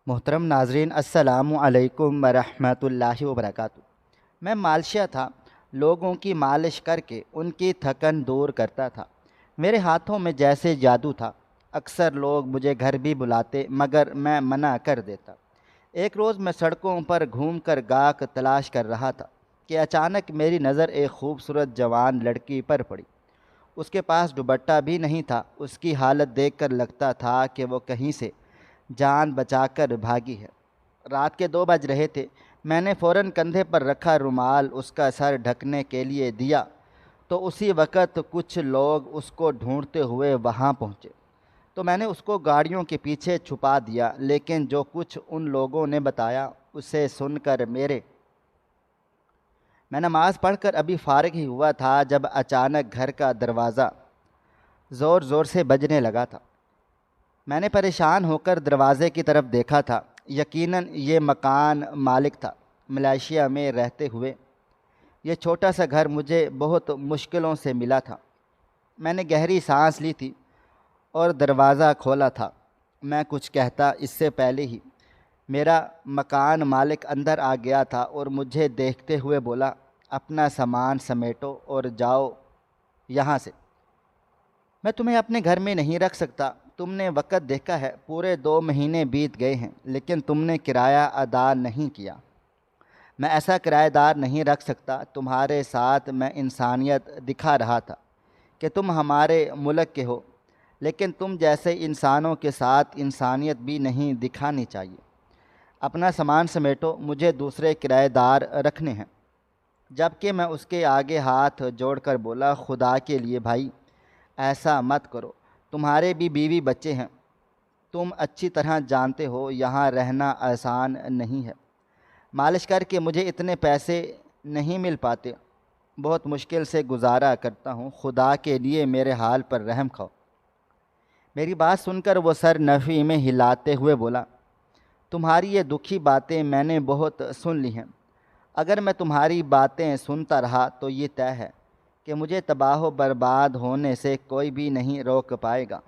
محترم ناظرین، السلام علیکم ورحمۃ اللہ وبرکاتہ۔ میں مالشیا تھا، لوگوں کی مالش کر کے ان کی تھکن دور کرتا تھا۔ میرے ہاتھوں میں جیسے جادو تھا۔ اکثر لوگ مجھے گھر بھی بلاتے مگر میں منع کر دیتا۔ ایک روز میں سڑکوں پر گھوم کر گاہک تلاش کر رہا تھا کہ اچانک میری نظر ایک خوبصورت جوان لڑکی پر پڑی۔ اس کے پاس دوپٹہ بھی نہیں تھا۔ اس کی حالت دیکھ کر لگتا تھا کہ وہ کہیں سے جان بچا کر بھاگی ہے۔ رات کے 2 بج رہے تھے۔ میں نے فوراً کندھے پر رکھا رومال اس کا سر ڈھکنے کے لیے دیا تو اسی وقت کچھ لوگ اس کو ڈھونڈتے ہوئے وہاں پہنچے، تو میں نے اس کو گاڑیوں کے پیچھے چھپا دیا۔ لیکن جو کچھ ان لوگوں نے بتایا اسے سن کر میں نماز پڑھ کر ابھی فارغ ہی ہوا تھا جب اچانک گھر کا دروازہ زور زور سے بجنے لگا تھا۔ میں نے پریشان ہو کر دروازے کی طرف دیکھا تھا۔ یقیناً یہ مکان مالک تھا۔ ملائیشیا میں رہتے ہوئے یہ چھوٹا سا گھر مجھے بہت مشکلوں سے ملا تھا۔ میں نے گہری سانس لی تھی اور دروازہ کھولا تھا۔ میں کچھ کہتا اس سے پہلے ہی میرا مکان مالک اندر آ گیا تھا اور مجھے دیکھتے ہوئے بولا، اپنا سامان سمیٹو اور جاؤ یہاں سے، میں تمہیں اپنے گھر میں نہیں رکھ سکتا۔ تم نے وقت دیکھا ہے، پورے 2 مہینے بیت گئے ہیں لیکن تم نے کرایہ ادا نہیں کیا۔ میں ایسا کرایہ دار نہیں رکھ سکتا۔ تمہارے ساتھ میں انسانیت دکھا رہا تھا کہ تم ہمارے ملک کے ہو، لیکن تم جیسے انسانوں کے ساتھ انسانیت بھی نہیں دکھانی چاہیے۔ اپنا سامان سمیٹو، مجھے دوسرے کرایہ دار رکھنے ہیں۔ جبکہ میں اس کے آگے ہاتھ جوڑ کر بولا، خدا کے لیے بھائی ایسا مت کرو، تمہارے بھی بیوی بچے ہیں۔ تم اچھی طرح جانتے ہو یہاں رہنا آسان نہیں ہے۔ مالش کر کے مجھے اتنے پیسے نہیں مل پاتے، بہت مشکل سے گزارا کرتا ہوں، خدا کے لیے میرے حال پر رحم کھاؤ۔ میری بات سن کر وہ سر نفی میں ہلاتے ہوئے بولا، تمہاری یہ دکھی باتیں میں نے بہت سن لی ہیں۔ اگر میں تمہاری باتیں سنتا رہا تو یہ طے ہے کہ مجھے تباہ و برباد ہونے سے کوئی بھی نہیں روک پائے گا۔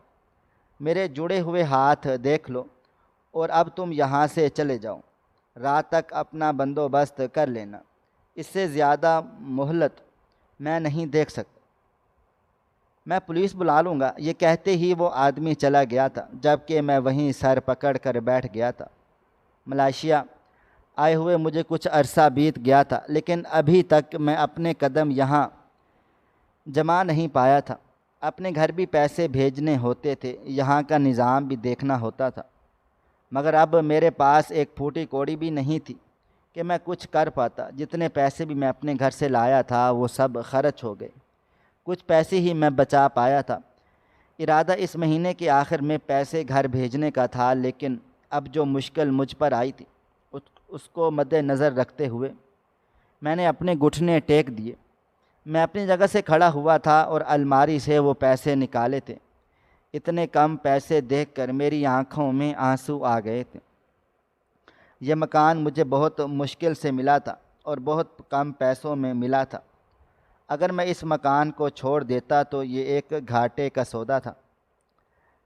میرے جڑے ہوئے ہاتھ دیکھ لو اور اب تم یہاں سے چلے جاؤ۔ رات تک اپنا بندوبست کر لینا، اس سے زیادہ مہلت میں نہیں دیکھ سکتا، میں پولیس بلا لوں گا۔ یہ کہتے ہی وہ آدمی چلا گیا تھا، جبکہ میں وہیں سر پکڑ کر بیٹھ گیا تھا۔ ملائیشیا آئے ہوئے مجھے کچھ عرصہ بیت گیا تھا، لیکن ابھی تک میں اپنے قدم یہاں جما نہیں پایا تھا۔ اپنے گھر بھی پیسے بھیجنے ہوتے تھے، یہاں کا نظام بھی دیکھنا ہوتا تھا، مگر اب میرے پاس ایک پھوٹی کوڑی بھی نہیں تھی کہ میں کچھ کر پاتا۔ جتنے پیسے بھی میں اپنے گھر سے لایا تھا وہ سب خرچ ہو گئے، کچھ پیسے ہی میں بچا پایا تھا۔ ارادہ اس مہینے کے آخر میں پیسے گھر بھیجنے کا تھا، لیکن اب جو مشکل مجھ پر آئی تھی اس کو مد نظر رکھتے ہوئے میں نے اپنے گھٹنے ٹیک دیے۔ میں اپنی جگہ سے کھڑا ہوا تھا اور الماری سے وہ پیسے نکالے تھے۔ اتنے کم پیسے دیکھ کر میری آنکھوں میں آنسو آ گئے تھے۔ یہ مکان مجھے بہت مشکل سے ملا تھا اور بہت کم پیسوں میں ملا تھا۔ اگر میں اس مکان کو چھوڑ دیتا تو یہ ایک گھاٹے کا سودا تھا۔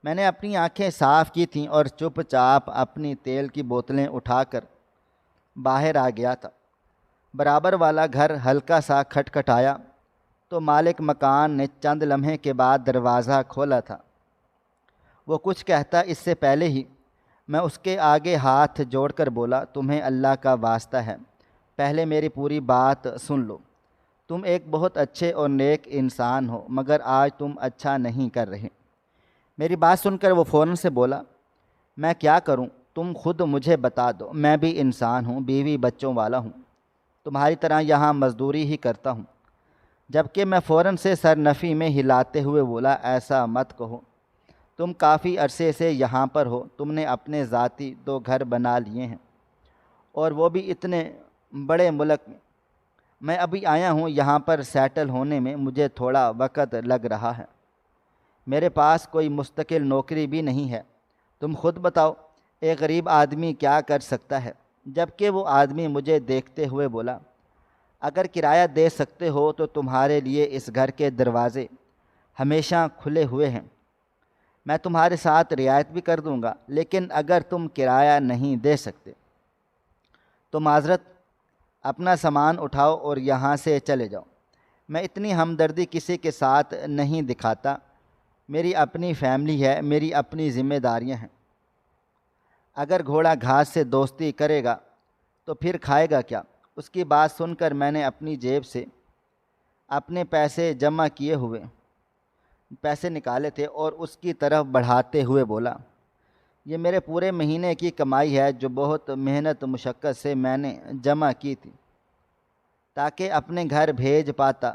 میں نے اپنی آنکھیں صاف کی تھیں اور چپ چاپ اپنی تیل کی بوتلیں اٹھا کر باہر آ گیا تھا۔ برابر والا گھر ہلکا سا کھٹکھٹایا تو مالک مکان نے چند لمحے کے بعد دروازہ کھولا تھا۔ وہ کچھ کہتا اس سے پہلے ہی میں اس کے آگے ہاتھ جوڑ کر بولا، تمہیں اللہ کا واسطہ ہے، پہلے میری پوری بات سن لو۔ تم ایک بہت اچھے اور نیک انسان ہو، مگر آج تم اچھا نہیں کر رہے۔ میری بات سن کر وہ فوراً سے بولا، میں کیا کروں؟ تم خود مجھے بتا دو، میں بھی انسان ہوں، بیوی بچوں والا ہوں، تمہاری طرح یہاں مزدوری ہی کرتا ہوں۔ جبکہ میں فوراً سے سر نفی میں ہلاتے ہوئے بولا، ایسا مت کہو، تم کافی عرصے سے یہاں پر ہو، تم نے اپنے ذاتی 2 گھر بنا لیے ہیں اور وہ بھی اتنے بڑے ملک میں۔ میں ابھی آیا ہوں، یہاں پر سیٹل ہونے میں مجھے تھوڑا وقت لگ رہا ہے، میرے پاس کوئی مستقل نوکری بھی نہیں ہے۔ تم خود بتاؤ ایک غریب آدمی کیا کر سکتا ہے؟ جبکہ وہ آدمی مجھے دیکھتے ہوئے بولا، اگر کرایہ دے سکتے ہو تو تمہارے لیے اس گھر کے دروازے ہمیشہ کھلے ہوئے ہیں۔ میں تمہارے ساتھ رعایت بھی کر دوں گا، لیکن اگر تم کرایہ نہیں دے سکتے تو معذرت، اپنا سامان اٹھاؤ اور یہاں سے چلے جاؤ۔ میں اتنی ہمدردی کسی کے ساتھ نہیں دکھاتا، میری اپنی فیملی ہے، میری اپنی ذمہ داریاں ہیں۔ اگر گھوڑا گھاس سے دوستی کرے گا تو پھر کھائے گا کیا؟ اس کی بات سن کر میں نے اپنی جیب سے اپنے پیسے نکالے تھے اور اس کی طرف بڑھاتے ہوئے بولا، یہ میرے پورے مہینے کی کمائی ہے جو بہت محنت مشقت سے میں نے جمع کی تھی تاکہ اپنے گھر بھیج پاتا۔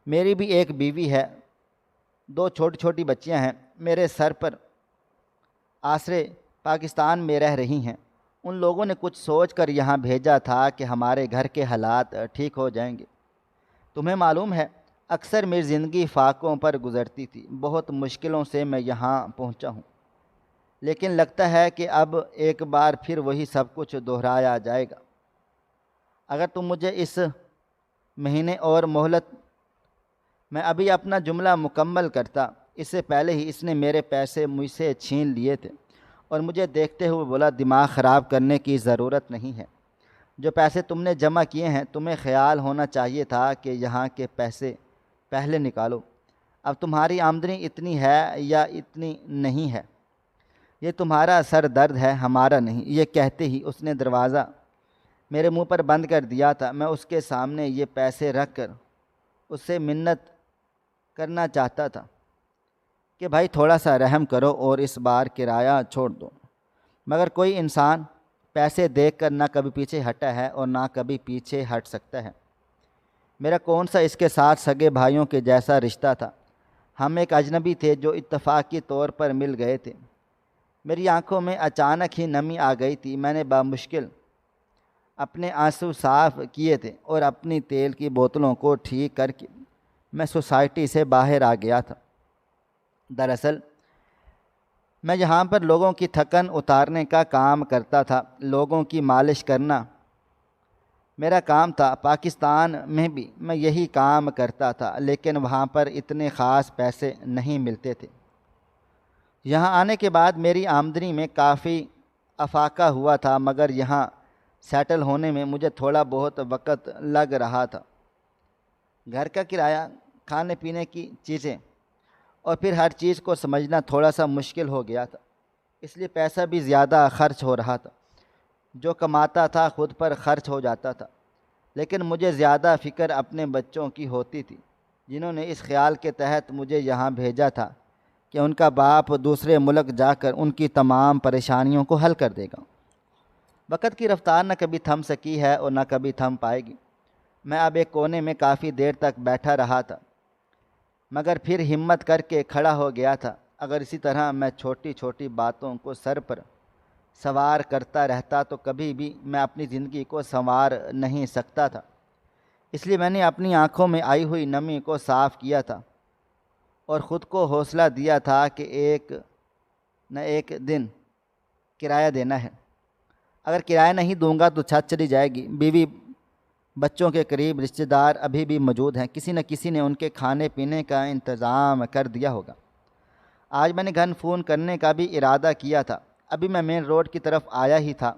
میری بھی ایک بیوی ہے، 2 چھوٹی چھوٹی بچیاں ہیں، میرے سر پر آسرے پاکستان میں رہ رہی ہیں۔ ان لوگوں نے کچھ سوچ کر یہاں بھیجا تھا کہ ہمارے گھر کے حالات ٹھیک ہو جائیں گے۔ تمہیں معلوم ہے اکثر میری زندگی فاقوں پر گزرتی تھی، بہت مشکلوں سے میں یہاں پہنچا ہوں، لیکن لگتا ہے کہ اب ایک بار پھر وہی سب کچھ دہرایا جائے گا۔ اگر تم مجھے اس مہینے اور مہلت، میں ابھی اپنا جملہ مکمل کرتا، اس سے پہلے ہی اس نے میرے پیسے مجھ سے چھین لیے تھے اور مجھے دیکھتے ہوئے بولا، دماغ خراب کرنے کی ضرورت نہیں ہے، جو پیسے تم نے جمع کیے ہیں تمہیں خیال ہونا چاہیے تھا کہ یہاں کے پیسے پہلے نکالو۔ اب تمہاری آمدنی اتنی ہے یا اتنی نہیں ہے، یہ تمہارا سر درد ہے، ہمارا نہیں۔ یہ کہتے ہی اس نے دروازہ میرے منہ پر بند کر دیا تھا۔ میں اس کے سامنے یہ پیسے رکھ کر اس سے منت کرنا چاہتا تھا کہ بھائی تھوڑا سا رحم کرو اور اس بار کرایہ چھوڑ دو، مگر کوئی انسان پیسے دیکھ کر نہ کبھی پیچھے ہٹا ہے اور نہ کبھی پیچھے ہٹ سکتا ہے۔ میرا کون سا اس کے ساتھ سگے بھائیوں کے جیسا رشتہ تھا؟ ہم ایک اجنبی تھے جو اتفاقی طور پر مل گئے تھے۔ میری آنکھوں میں اچانک ہی نمی آ گئی تھی۔ میں نے بامشکل اپنے آنسو صاف کیے تھے اور اپنی تیل کی بوتلوں کو ٹھیک کر کے میں سوسائٹی سے باہر آ گیا تھا۔ دراصل میں یہاں پر لوگوں کی تھکن اتارنے کا کام کرتا تھا، لوگوں کی مالش کرنا میرا کام تھا۔ پاکستان میں بھی میں یہی کام کرتا تھا، لیکن وہاں پر اتنے خاص پیسے نہیں ملتے تھے۔ یہاں آنے کے بعد میری آمدنی میں کافی افاقہ ہوا تھا، مگر یہاں سیٹل ہونے میں مجھے تھوڑا بہت وقت لگ رہا تھا۔ گھر کا کرایہ، کھانے پینے کی چیزیں اور پھر ہر چیز کو سمجھنا تھوڑا سا مشکل ہو گیا تھا، اس لیے پیسہ بھی زیادہ خرچ ہو رہا تھا۔ جو کماتا تھا خود پر خرچ ہو جاتا تھا، لیکن مجھے زیادہ فکر اپنے بچوں کی ہوتی تھی، جنہوں نے اس خیال کے تحت مجھے یہاں بھیجا تھا کہ ان کا باپ دوسرے ملک جا کر ان کی تمام پریشانیوں کو حل کر دے گا۔ وقت کی رفتار نہ کبھی تھم سکی ہے اور نہ کبھی تھم پائے گی۔ میں اب ایک کونے میں کافی دیر تک بیٹھا رہا تھا، مگر پھر ہمت کر کے کھڑا ہو گیا تھا۔ اگر اسی طرح میں چھوٹی چھوٹی باتوں کو سر پر سوار کرتا رہتا تو کبھی بھی میں اپنی زندگی کو سنوار نہیں سکتا تھا۔ اس لیے میں نے اپنی آنکھوں میں آئی ہوئی نمی کو صاف کیا تھا اور خود کو حوصلہ دیا تھا کہ ایک نہ ایک دن کرایہ دینا ہے۔ اگر کرایہ نہیں دوں گا تو چھت چلی جائے گی۔ بیوی بچوں کے قریب رشتہ دار ابھی بھی موجود ہیں، کسی نہ کسی نے ان کے کھانے پینے کا انتظام کر دیا ہوگا۔ آج میں نے گھر فون کرنے کا بھی ارادہ کیا تھا۔ ابھی میں مین روڈ کی طرف آیا ہی تھا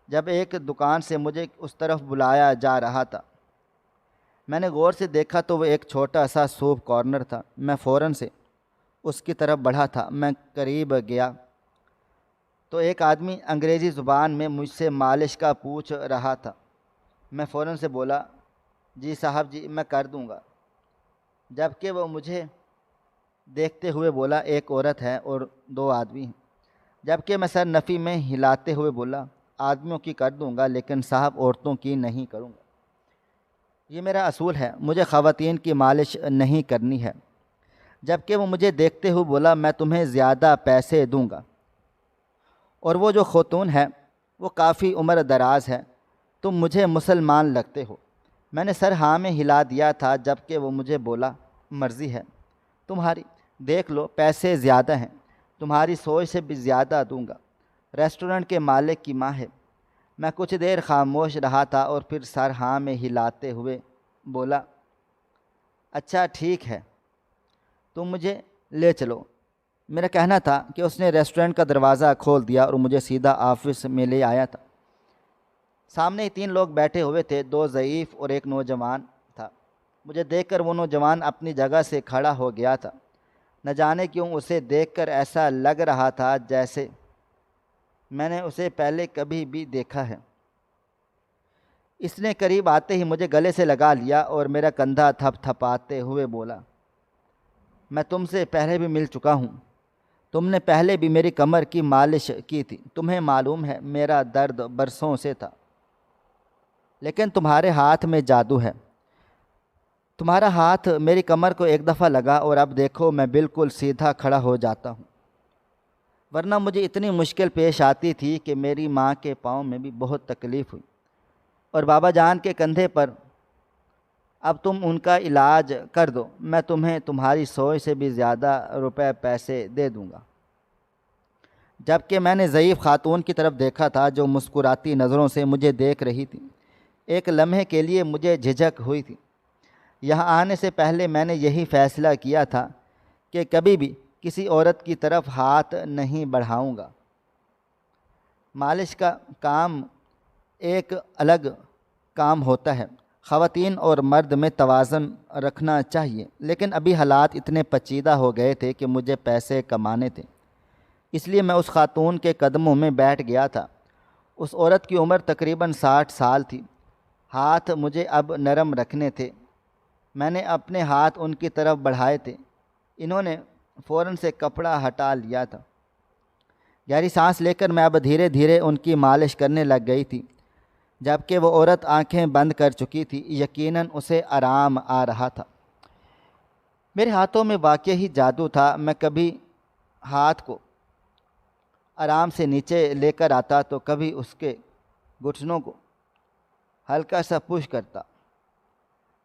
جب ایک دکان سے مجھے اس طرف بلایا جا رہا تھا۔ میں نے غور سے دیکھا تو وہ ایک چھوٹا سا سوپ کارنر تھا۔ میں فوراً سے اس کی طرف بڑھا تھا۔ میں قریب گیا تو ایک آدمی انگریزی زبان میں مجھ سے مالش کا پوچھ رہا تھا۔ میں فوراً سے بولا، جی صاحب جی میں کر دوں گا، جبکہ وہ مجھے دیکھتے ہوئے بولا، ایک عورت ہے اور 2 آدمی ہیں، جبکہ میں سر نفی میں ہلاتے ہوئے بولا، آدمیوں کی کر دوں گا لیکن صاحب عورتوں کی نہیں کروں گا، یہ میرا اصول ہے، مجھے خواتین کی مالش نہیں کرنی ہے۔ جبکہ وہ مجھے دیکھتے ہوئے بولا، میں تمہیں زیادہ پیسے دوں گا، اور وہ جو خاتون ہے وہ کافی عمر دراز ہے، تم مجھے مسلمان لگتے ہو۔ میں نے سر ہاں میں ہلا دیا تھا، جبکہ وہ مجھے بولا، مرضی ہے تمہاری، دیکھ لو پیسے زیادہ ہیں، تمہاری سوچ سے بھی زیادہ دوں گا، ریسٹورنٹ کے مالک کی ماں ہے۔ میں کچھ دیر خاموش رہا تھا اور پھر سر ہاں میں ہلاتے ہوئے بولا، اچھا ٹھیک ہے، تم مجھے لے چلو، میرا کہنا تھا کہ اس نے ریسٹورنٹ کا دروازہ کھول دیا اور مجھے سیدھا آفس میں لے آیا تھا۔ سامنے ہی 3 لوگ بیٹھے ہوئے تھے، 2 ضعیف اور ایک نوجوان تھا۔ مجھے دیکھ کر وہ نوجوان اپنی جگہ سے کھڑا ہو گیا تھا۔ نہ جانے کیوں اسے دیکھ کر ایسا لگ رہا تھا جیسے میں نے اسے پہلے کبھی بھی دیکھا ہے۔ اس نے قریب آتے ہی مجھے گلے سے لگا لیا اور میرا کندھا تھپ تھپاتے ہوئے بولا، میں تم سے پہلے بھی مل چکا ہوں۔ تم نے پہلے بھی میری کمر کی مالش کی تھی۔ تمہیں معلوم ہے میرا درد برسوں سے تھا، لیکن تمہارے ہاتھ میں جادو ہے۔ تمہارا ہاتھ میری کمر کو ایک دفعہ لگا اور اب دیکھو میں بالکل سیدھا کھڑا ہو جاتا ہوں، ورنہ مجھے اتنی مشکل پیش آتی تھی کہ میری ماں کے پاؤں میں بھی بہت تکلیف ہوئی، اور بابا جان کے کندھے پر۔ اب تم ان کا علاج کر دو، میں تمہیں تمہاری سوچ سے بھی زیادہ روپے پیسے دے دوں گا۔ جب کہ میں نے ضعیف خاتون کی طرف دیکھا تھا جو مسکراتی نظروں سے مجھے دیکھ رہی تھی۔ ایک لمحے کے لیے مجھے جھجک ہوئی تھی۔ یہاں آنے سے پہلے میں نے یہی فیصلہ کیا تھا کہ کبھی بھی کسی عورت کی طرف ہاتھ نہیں بڑھاؤں گا۔ مالش کا کام ایک الگ کام ہوتا ہے، خواتین اور مرد میں توازن رکھنا چاہیے، لیکن ابھی حالات اتنے پیچیدہ ہو گئے تھے کہ مجھے پیسے کمانے تھے، اس لیے میں اس خاتون کے قدموں میں بیٹھ گیا تھا۔ اس عورت کی عمر تقریباً 60 سال تھی۔ ہاتھ مجھے اب نرم رکھنے تھے۔ میں نے اپنے ہاتھ ان کی طرف بڑھائے تھے۔ انہوں نے فوراً سے کپڑا ہٹا لیا تھا۔ گہری سانس لے کر میں اب دھیرے دھیرے ان کی مالش کرنے لگ گئی تھی، جبکہ وہ عورت آنکھیں بند کر چکی تھی۔ یقیناً اسے آرام آ رہا تھا۔ میرے ہاتھوں میں واقعی جادو تھا۔ میں کبھی ہاتھ کو آرام سے نیچے لے کر آتا تو کبھی اس کے گھٹنوں کو ہلکا سا پش کرتا۔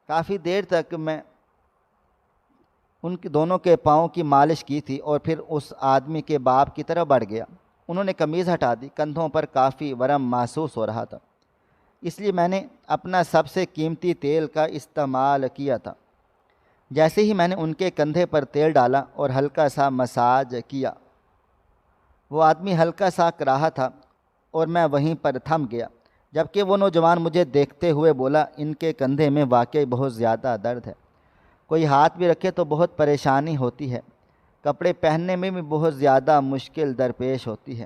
کافی دیر تک میں ان کے دونوں کے پاؤں کی مالش کی تھی اور پھر اس آدمی کے باپ کی طرف بڑھ گیا۔ انہوں نے قمیض ہٹا دی۔ کندھوں پر کافی ورم محسوس ہو رہا تھا، اس لیے میں نے اپنا سب سے قیمتی تیل کا استعمال کیا تھا۔ جیسے ہی میں نے ان کے کندھے پر تیل ڈالا اور ہلکا سا مساج کیا، وہ آدمی ہلکا سا کراہا تھا اور میں وہیں پر تھم گیا، جبکہ وہ نوجوان مجھے دیکھتے ہوئے بولا، ان کے کندھے میں واقعی بہت زیادہ درد ہے، کوئی ہاتھ بھی رکھے تو بہت پریشانی ہوتی ہے، کپڑے پہننے میں بھی بہت زیادہ مشکل درپیش ہوتی ہے۔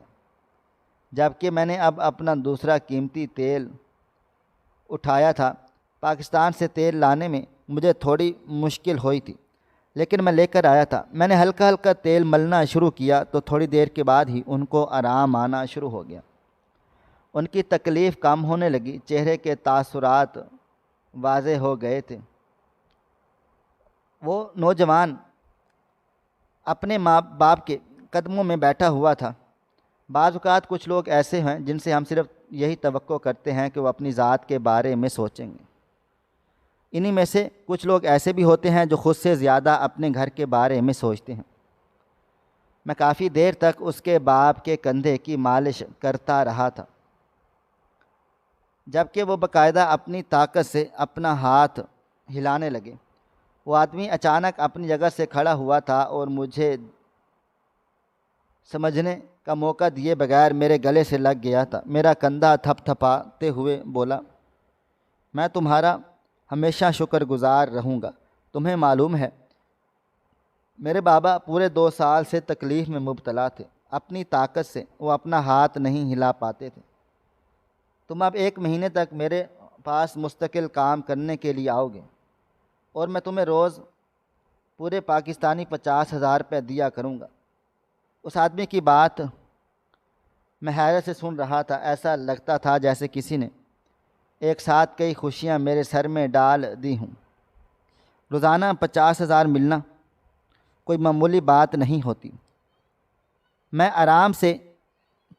جبکہ میں نے اب اپنا دوسرا قیمتی تیل اٹھایا تھا۔ پاکستان سے تیل لانے میں مجھے تھوڑی مشکل ہوئی تھی، لیکن میں لے کر آیا تھا۔ میں نے ہلکا ہلکا تیل ملنا شروع کیا تو تھوڑی دیر کے بعد ہی ان کو آرام آنا شروع ہو گیا۔ ان کی تکلیف کم ہونے لگی، چہرے کے تاثرات واضح ہو گئے تھے۔ وہ نوجوان اپنے ماں باپ کے قدموں میں بیٹھا ہوا تھا۔ بعض اوقات کچھ لوگ ایسے ہیں جن سے ہم صرف یہی توقع کرتے ہیں کہ وہ اپنی ذات کے بارے میں سوچیں گے۔ انہی میں سے کچھ لوگ ایسے بھی ہوتے ہیں جو خود سے زیادہ اپنے گھر کے بارے میں سوچتے ہیں۔ میں کافی دیر تک اس کے باپ کے کندھے کی مالش کرتا رہا تھا، جبکہ وہ باقاعدہ اپنی طاقت سے اپنا ہاتھ ہلانے لگے۔ وہ آدمی اچانک اپنی جگہ سے کھڑا ہوا تھا اور مجھے سمجھنے کا موقع دیے بغیر میرے گلے سے لگ گیا تھا۔ میرا کندھا تھپ تھپاتے ہوئے بولا، میں تمہارا ہمیشہ شکر گزار رہوں گا۔ تمہیں معلوم ہے میرے بابا پورے 2 سال سے تکلیف میں مبتلا تھے۔ اپنی طاقت سے وہ اپنا ہاتھ نہیں ہلا پاتے تھے۔ تم اب 1 مہینے تک میرے پاس مستقل کام کرنے کے لیے آؤ گے اور میں تمہیں روز پورے پاکستانی 50,000 روپے دیا کروں گا۔ اس آدمی کی بات میں حیرت سے سن رہا تھا۔ ایسا لگتا تھا جیسے کسی نے ایک ساتھ کئی خوشیاں میرے سر میں ڈال دی ہوں۔ روزانہ 50,000 ملنا کوئی معمولی بات نہیں ہوتی۔ میں آرام سے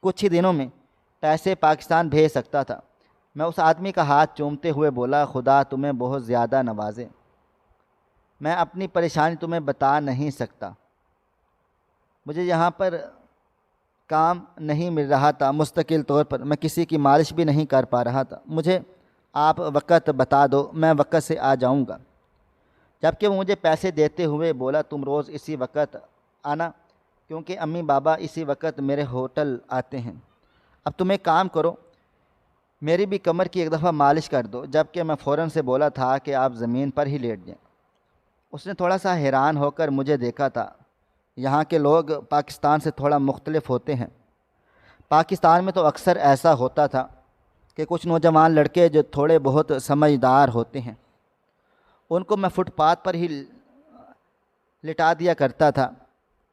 کچھ ہی دنوں میں پیسے پاکستان بھیج سکتا تھا۔ میں اس آدمی کا ہاتھ چومتے ہوئے بولا، خدا تمہیں بہت زیادہ نوازے۔ میں اپنی پریشانی تمہیں بتا نہیں سکتا۔ مجھے یہاں پر کام نہیں مل رہا تھا، مستقل طور پر میں کسی کی مالش بھی نہیں کر پا رہا تھا۔ مجھے آپ وقت بتا دو، میں وقت سے آ جاؤں گا۔ جبکہ وہ مجھے پیسے دیتے ہوئے بولا، تم روز اسی وقت آنا، کیونکہ امی بابا اسی وقت میرے ہوٹل آتے ہیں۔ اب تم ایک کام کرو، میری بھی کمر کی ایک دفعہ مالش کر دو۔ جب کہ میں فوراً سے بولا تھا کہ آپ زمین پر ہی لیٹ جائیں۔ اس نے تھوڑا سا حیران ہو کر مجھے دیکھا تھا۔ یہاں کے لوگ پاکستان سے تھوڑا مختلف ہوتے ہیں۔ پاکستان میں تو اکثر ایسا ہوتا تھا کہ کچھ نوجوان لڑکے جو تھوڑے بہت سمجھدار ہوتے ہیں، ان کو میں فٹ پاتھ پر ہی لٹا دیا کرتا تھا۔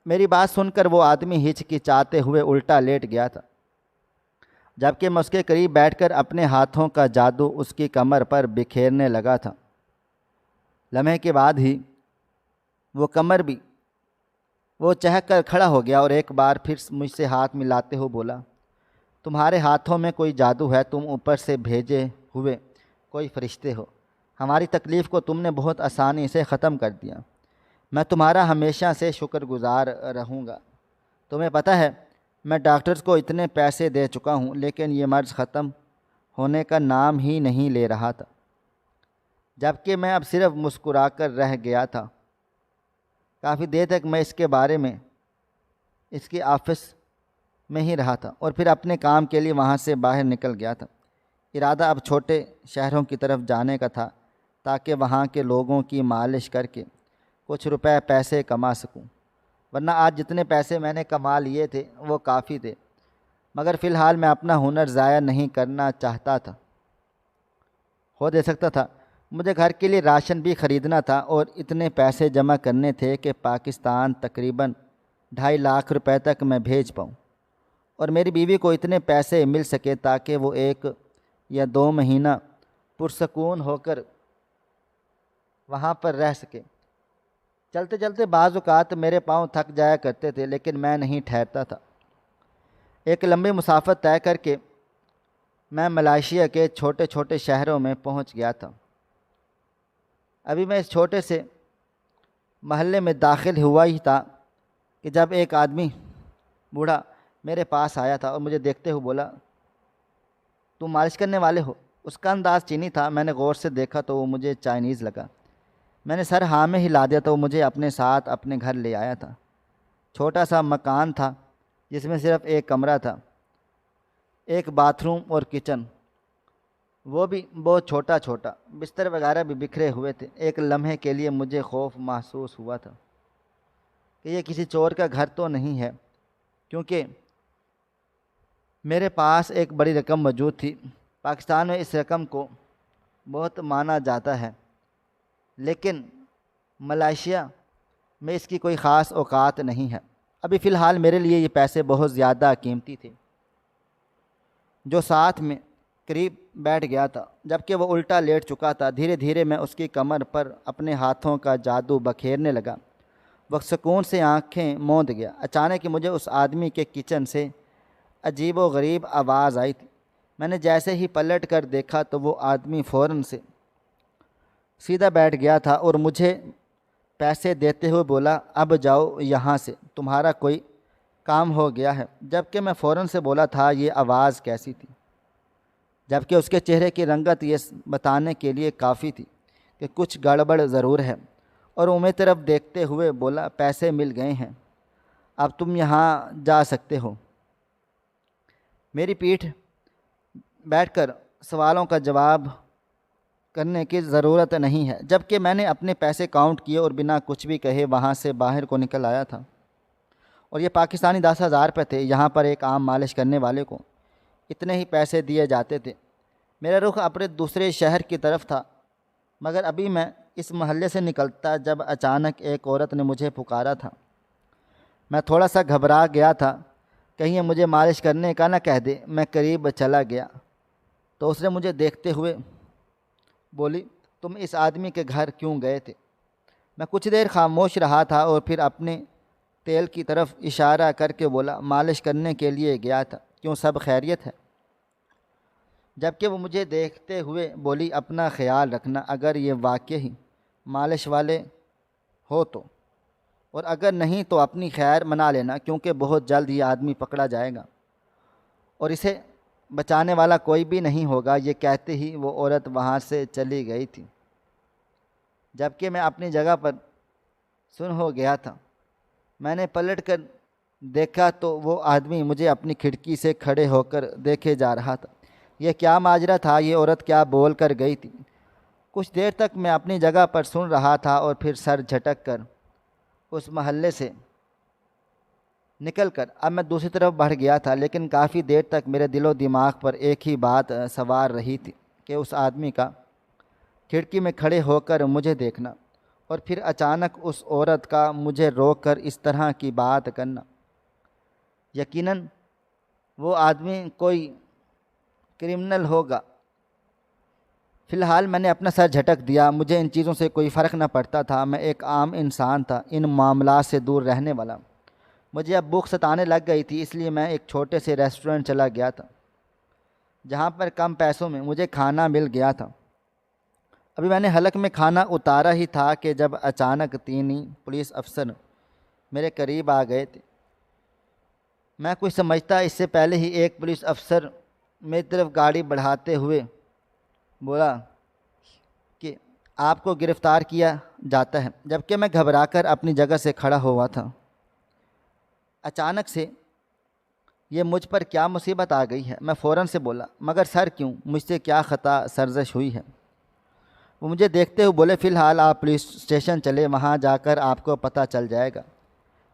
میری بات سن کر وہ آدمی ہچکچاتے ہوئے الٹا لیٹ گیا تھا، جبکہ میں اس کے قریب بیٹھ کر اپنے ہاتھوں کا جادو اس کی کمر پر بکھیرنے لگا تھا۔ لمحے کے بعد ہی وہ چہک کر کھڑا ہو گیا اور ایک بار پھر مجھ سے ہاتھ ملاتے ہوئے بولا، تمہارے ہاتھوں میں کوئی جادو ہے، تم اوپر سے بھیجے ہوئے کوئی فرشتے ہو۔ ہماری تکلیف کو تم نے بہت آسانی سے ختم کر دیا۔ میں تمہارا ہمیشہ سے شکر گزار رہوں گا۔ تمہیں پتہ ہے میں ڈاکٹرز کو اتنے پیسے دے چکا ہوں، لیکن یہ مرض ختم ہونے کا نام ہی نہیں لے رہا تھا۔ جبکہ میں اب صرف مسکرا کر رہ گیا تھا۔ کافی دیر تک میں اس کے بارے میں اس کے آفس میں ہی رہا تھا اور پھر اپنے کام کے لیے وہاں سے باہر نکل گیا تھا۔ ارادہ اب چھوٹے شہروں کی طرف جانے کا تھا تاکہ وہاں کے لوگوں کی مالش کر کے کچھ روپے پیسے کما سکوں، ورنہ آج جتنے پیسے میں نے کما لیے تھے وہ کافی تھے۔ مگر فی الحال میں اپنا ہنر ضائع نہیں کرنا چاہتا تھا۔ ہو دے سکتا تھا مجھے گھر کے لیے راشن بھی خریدنا تھا اور اتنے پیسے جمع کرنے تھے کہ پاکستان تقریباً 2.5 لاکھ روپے تک میں بھیج پاؤں اور میری بیوی کو اتنے پیسے مل سکے تاکہ وہ 1 یا 2 مہینہ پرسکون ہو کر وہاں پر رہ سکے۔ چلتے چلتے بعض اوقات میرے پاؤں تھک جایا کرتے تھے، لیکن میں نہیں ٹھہرتا تھا۔ ایک لمبی مسافت طے کر کے میں ملائیشیا کے چھوٹے چھوٹے شہروں میں پہنچ گیا تھا۔ ابھی میں اس چھوٹے سے محلے میں داخل ہوا ہی تھا کہ جب ایک آدمی بوڑھا میرے پاس آیا تھا اور مجھے دیکھتے ہوئے بولا، تم مالش کرنے والے ہو؟ اس کا انداز چینی تھا۔ میں نے غور سے دیکھا تو وہ مجھے چائنیز لگا۔ میں نے سر ہاں میں ہلا دیا تو وہ مجھے اپنے ساتھ اپنے گھر لے آیا تھا۔ چھوٹا سا مکان تھا جس میں صرف ایک کمرہ تھا، ایک باتھ روم اور کچن، وہ بھی بہت چھوٹا چھوٹا، بستر وغیرہ بھی بکھرے ہوئے تھے۔ ایک لمحے کے لیے مجھے خوف محسوس ہوا تھا کہ یہ کسی چور کا گھر تو نہیں ہے، کیونکہ میرے پاس ایک بڑی رقم موجود تھی۔ پاکستان میں اس رقم کو بہت مانا جاتا ہے، لیکن ملائیشیا میں اس کی کوئی خاص اوقات نہیں ہے۔ ابھی فی الحال میرے لیے یہ پیسے بہت زیادہ قیمتی تھے۔ جو ساتھ میں قریب بیٹھ گیا تھا، جبکہ وہ الٹا لیٹ چکا تھا، دھیرے دھیرے میں اس کی کمر پر اپنے ہاتھوں کا جادو بکھیرنے لگا۔ وہ سکون سے آنکھیں موند گیا۔ اچانک مجھے اس آدمی کے کچن سے عجیب و غریب آواز آئی تھی۔ میں نے جیسے ہی پلٹ کر دیکھا تو وہ آدمی فوراً سے سیدھا بیٹھ گیا تھا اور مجھے پیسے دیتے ہوئے بولا، اب جاؤ یہاں سے، تمہارا کوئی کام ہو گیا ہے۔ جبکہ میں فوراً سے بولا تھا، یہ آواز کیسی تھی؟ جبکہ اس کے چہرے کی رنگت یہ بتانے کے لیے کافی تھی کہ کچھ گڑبڑ ضرور ہے، اور وہ میری طرف دیکھتے ہوئے بولا، پیسے مل گئے ہیں، اب تم یہاں جا سکتے ہو۔ میری پیٹھ بیٹھ کر سوالوں کا جواب کرنے کی ضرورت نہیں ہے۔ جبکہ میں نے اپنے پیسے کاؤنٹ کیے اور بنا کچھ بھی کہے وہاں سے باہر کو نکل آیا تھا، اور یہ پاکستانی 10,000 روپے تھے۔ یہاں پر ایک عام مالش کرنے والے کو اتنے ہی پیسے دیے جاتے تھے۔ میرا رخ اپنے دوسرے شہر کی طرف تھا، مگر ابھی میں اس محلے سے نکلتا جب اچانک ایک عورت نے مجھے پکارا تھا۔ میں تھوڑا سا گھبرا گیا تھا، کہیں یہ مجھے مالش کرنے کا نہ کہہ دے۔ میں قریب چلا گیا تو اس نے مجھے دیکھتے ہوئے بولی، تم اس آدمی کے گھر کیوں گئے تھے؟ میں کچھ دیر خاموش رہا تھا اور پھر اپنے تیل کی طرف اشارہ کر کے بولا، مالش کرنے کے لیے گیا تھا، کیوں سب خیریت ہے؟ جبکہ وہ مجھے دیکھتے ہوئے بولی، اپنا خیال رکھنا، اگر یہ واقعی مالش والے ہو تو، اور اگر نہیں تو اپنی خیر منا لینا، کیونکہ بہت جلد یہ آدمی پکڑا جائے گا اور اسے بچانے والا کوئی بھی نہیں ہوگا۔ یہ کہتے ہی وہ عورت وہاں سے چلی گئی تھی، جبکہ میں اپنی جگہ پر سن ہو گیا تھا۔ میں نے پلٹ کر دیکھا تو وہ آدمی مجھے اپنی کھڑکی سے کھڑے ہو کر دیکھے جا رہا تھا۔ یہ کیا ماجرا تھا؟ یہ عورت کیا بول کر گئی تھی؟ کچھ دیر تک میں اپنی جگہ پر سن رہا تھا اور پھر سر جھٹک کر اس محلے سے نکل کر اب میں دوسری طرف بڑھ گیا تھا، لیکن کافی دیر تک میرے دل و دماغ پر ایک ہی بات سوار رہی تھی کہ اس آدمی کا کھڑکی میں کھڑے ہو کر مجھے دیکھنا، اور پھر اچانک اس عورت کا مجھے روک کر اس طرح کی بات کرنا۔ یقیناً وہ آدمی کوئی کرمنل ہوگا۔ فی الحال میں نے اپنا سر جھٹک دیا۔ مجھے ان چیزوں سے کوئی فرق نہ پڑتا تھا، میں ایک عام انسان تھا، ان معاملات سے دور رہنے والا۔ مجھے اب بھوک ستانے لگ گئی تھی، اس لیے میں ایک چھوٹے سے ریسٹورنٹ چلا گیا تھا جہاں پر کم پیسوں میں مجھے کھانا مل گیا تھا۔ ابھی میں نے حلق میں کھانا اتارا ہی تھا کہ جب اچانک تین ہی پولیس افسر میرے قریب آ گئے تھے۔ میں کچھ سمجھتا اس سے پہلے ہی ایک پولیس افسر میری طرف گاڑی بڑھاتے ہوئے بولا کہ آپ کو گرفتار کیا جاتا ہے، جبکہ میں گھبرا کر اپنی جگہ سے کھڑا ہوا تھا۔ اچانک سے یہ مجھ پر کیا مصیبت آ گئی ہے؟ میں فوراً سے بولا، مگر سر کیوں؟ مجھ سے کیا خطا سرزش ہوئی ہے؟ وہ مجھے دیکھتے ہوئے بولے، فی الحال آپ پولیس اسٹیشن چلے، وہاں جا کر آپ کو پتہ چل جائے گا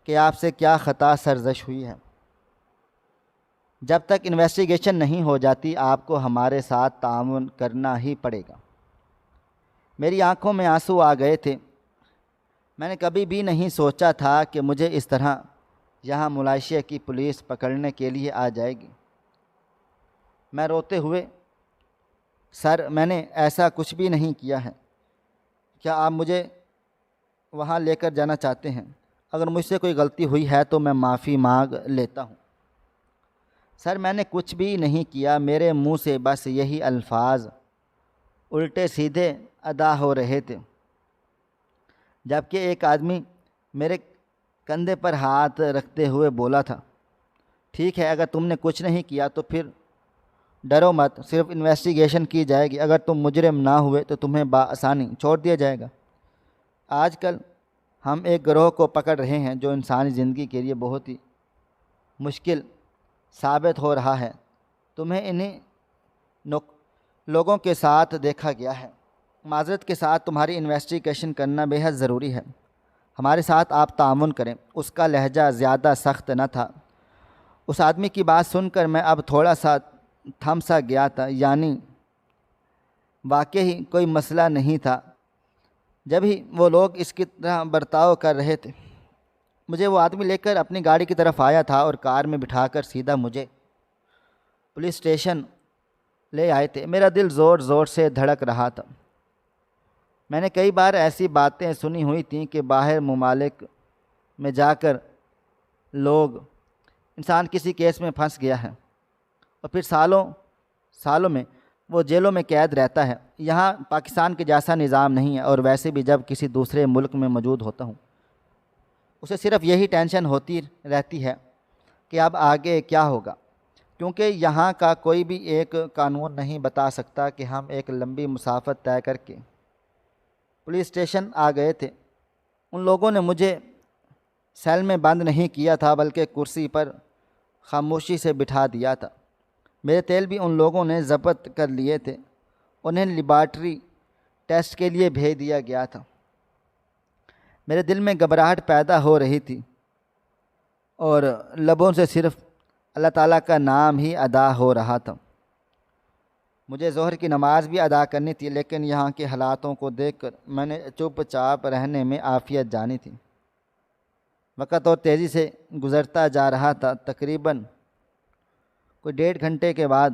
کہ آپ سے کیا خطا سرزش ہوئی ہے۔ جب تک انویسٹیگیشن نہیں ہو جاتی آپ کو ہمارے ساتھ تعاون کرنا ہی پڑے گا۔ میری آنکھوں میں آنسو آ گئے تھے۔ میں نے کبھی بھی نہیں سوچا تھا کہ مجھے اس طرح یہاں ملائشیا کی پولیس پکڑنے کے لیے آ جائے گی۔ میں روتے ہوئے، سر میں نے ایسا کچھ بھی نہیں کیا ہے، کیا آپ مجھے وہاں لے کر جانا چاہتے ہیں؟ اگر مجھ سے کوئی غلطی ہوئی ہے تو میں معافی مانگ لیتا ہوں۔ سر میں نے کچھ بھی نہیں کیا، میرے منہ سے بس یہی الفاظ الٹے سیدھے ادا ہو رہے تھے، جبکہ ایک آدمی میرے کندھے پر ہاتھ رکھتے ہوئے بولا تھا، ٹھیک ہے، اگر تم نے کچھ نہیں کیا تو پھر ڈرو مت، صرف انویسٹیگیشن کی جائے گی، اگر تم مجرم نہ ہوئے تو تمہیں بآسانی چھوڑ دیا جائے گا۔ آج کل ہم ایک گروہ کو پکڑ رہے ہیں جو انسانی زندگی کے لیے بہت ہی مشکل ثابت ہو رہا ہے۔ تمہیں انہیں لوگوں کے ساتھ دیکھا گیا ہے۔ معذرت کے ساتھ تمہاری انویسٹیگیشن کرنا بے حد ضروری ہے، ہمارے ساتھ آپ تعاون کریں۔ اس کا لہجہ زیادہ سخت نہ تھا۔ اس آدمی کی بات سن کر میں اب تھوڑا سا تھم سا گیا تھا، یعنی واقعی کوئی مسئلہ نہیں تھا جب ہی وہ لوگ اس کی طرح برتاؤ کر رہے تھے۔ مجھے وہ آدمی لے کر اپنی گاڑی کی طرف آیا تھا اور کار میں بٹھا کر سیدھا مجھے پولیس اسٹیشن لے آئے تھے۔ میرا دل زور زور سے دھڑک رہا تھا۔ میں نے کئی بار ایسی باتیں سنی ہوئی تھیں کہ باہر ممالک میں جا کر انسان کسی کیس میں پھنس گیا ہے اور پھر سالوں میں وہ جیلوں میں قید رہتا ہے۔ یہاں پاکستان کے جیسا نظام نہیں ہے، اور ویسے بھی جب کسی دوسرے ملک میں موجود ہوتا ہوں اسے صرف یہی ٹینشن ہوتی رہتی ہے کہ اب آگے کیا ہوگا، کیونکہ یہاں کا کوئی بھی ایک قانون نہیں بتا سکتا کہ ہم ایک لمبی مسافت طے کر کے پولیس اسٹیشن آ گئے تھے۔ ان لوگوں نے مجھے سیل میں بند نہیں کیا تھا، بلکہ کرسی پر خاموشی سے بٹھا دیا تھا۔ میرے تیل بھی ان لوگوں نے ضبط کر لیے تھے، انہیں لیبارٹری ٹیسٹ کے لیے بھیج دیا گیا تھا۔ میرے دل میں گھبراہٹ پیدا ہو رہی تھی اور لبوں سے صرف اللہ تعالیٰ کا نام ہی ادا ہو رہا تھا۔ مجھے ظہر کی نماز بھی ادا کرنی تھی، لیکن یہاں کے حالاتوں کو دیکھ کر میں نے چپ چاپ رہنے میں عافیت جانی تھی۔ وقت اور تیزی سے گزرتا جا رہا تھا۔ تقریباً کوئی 1.5 گھنٹے کے بعد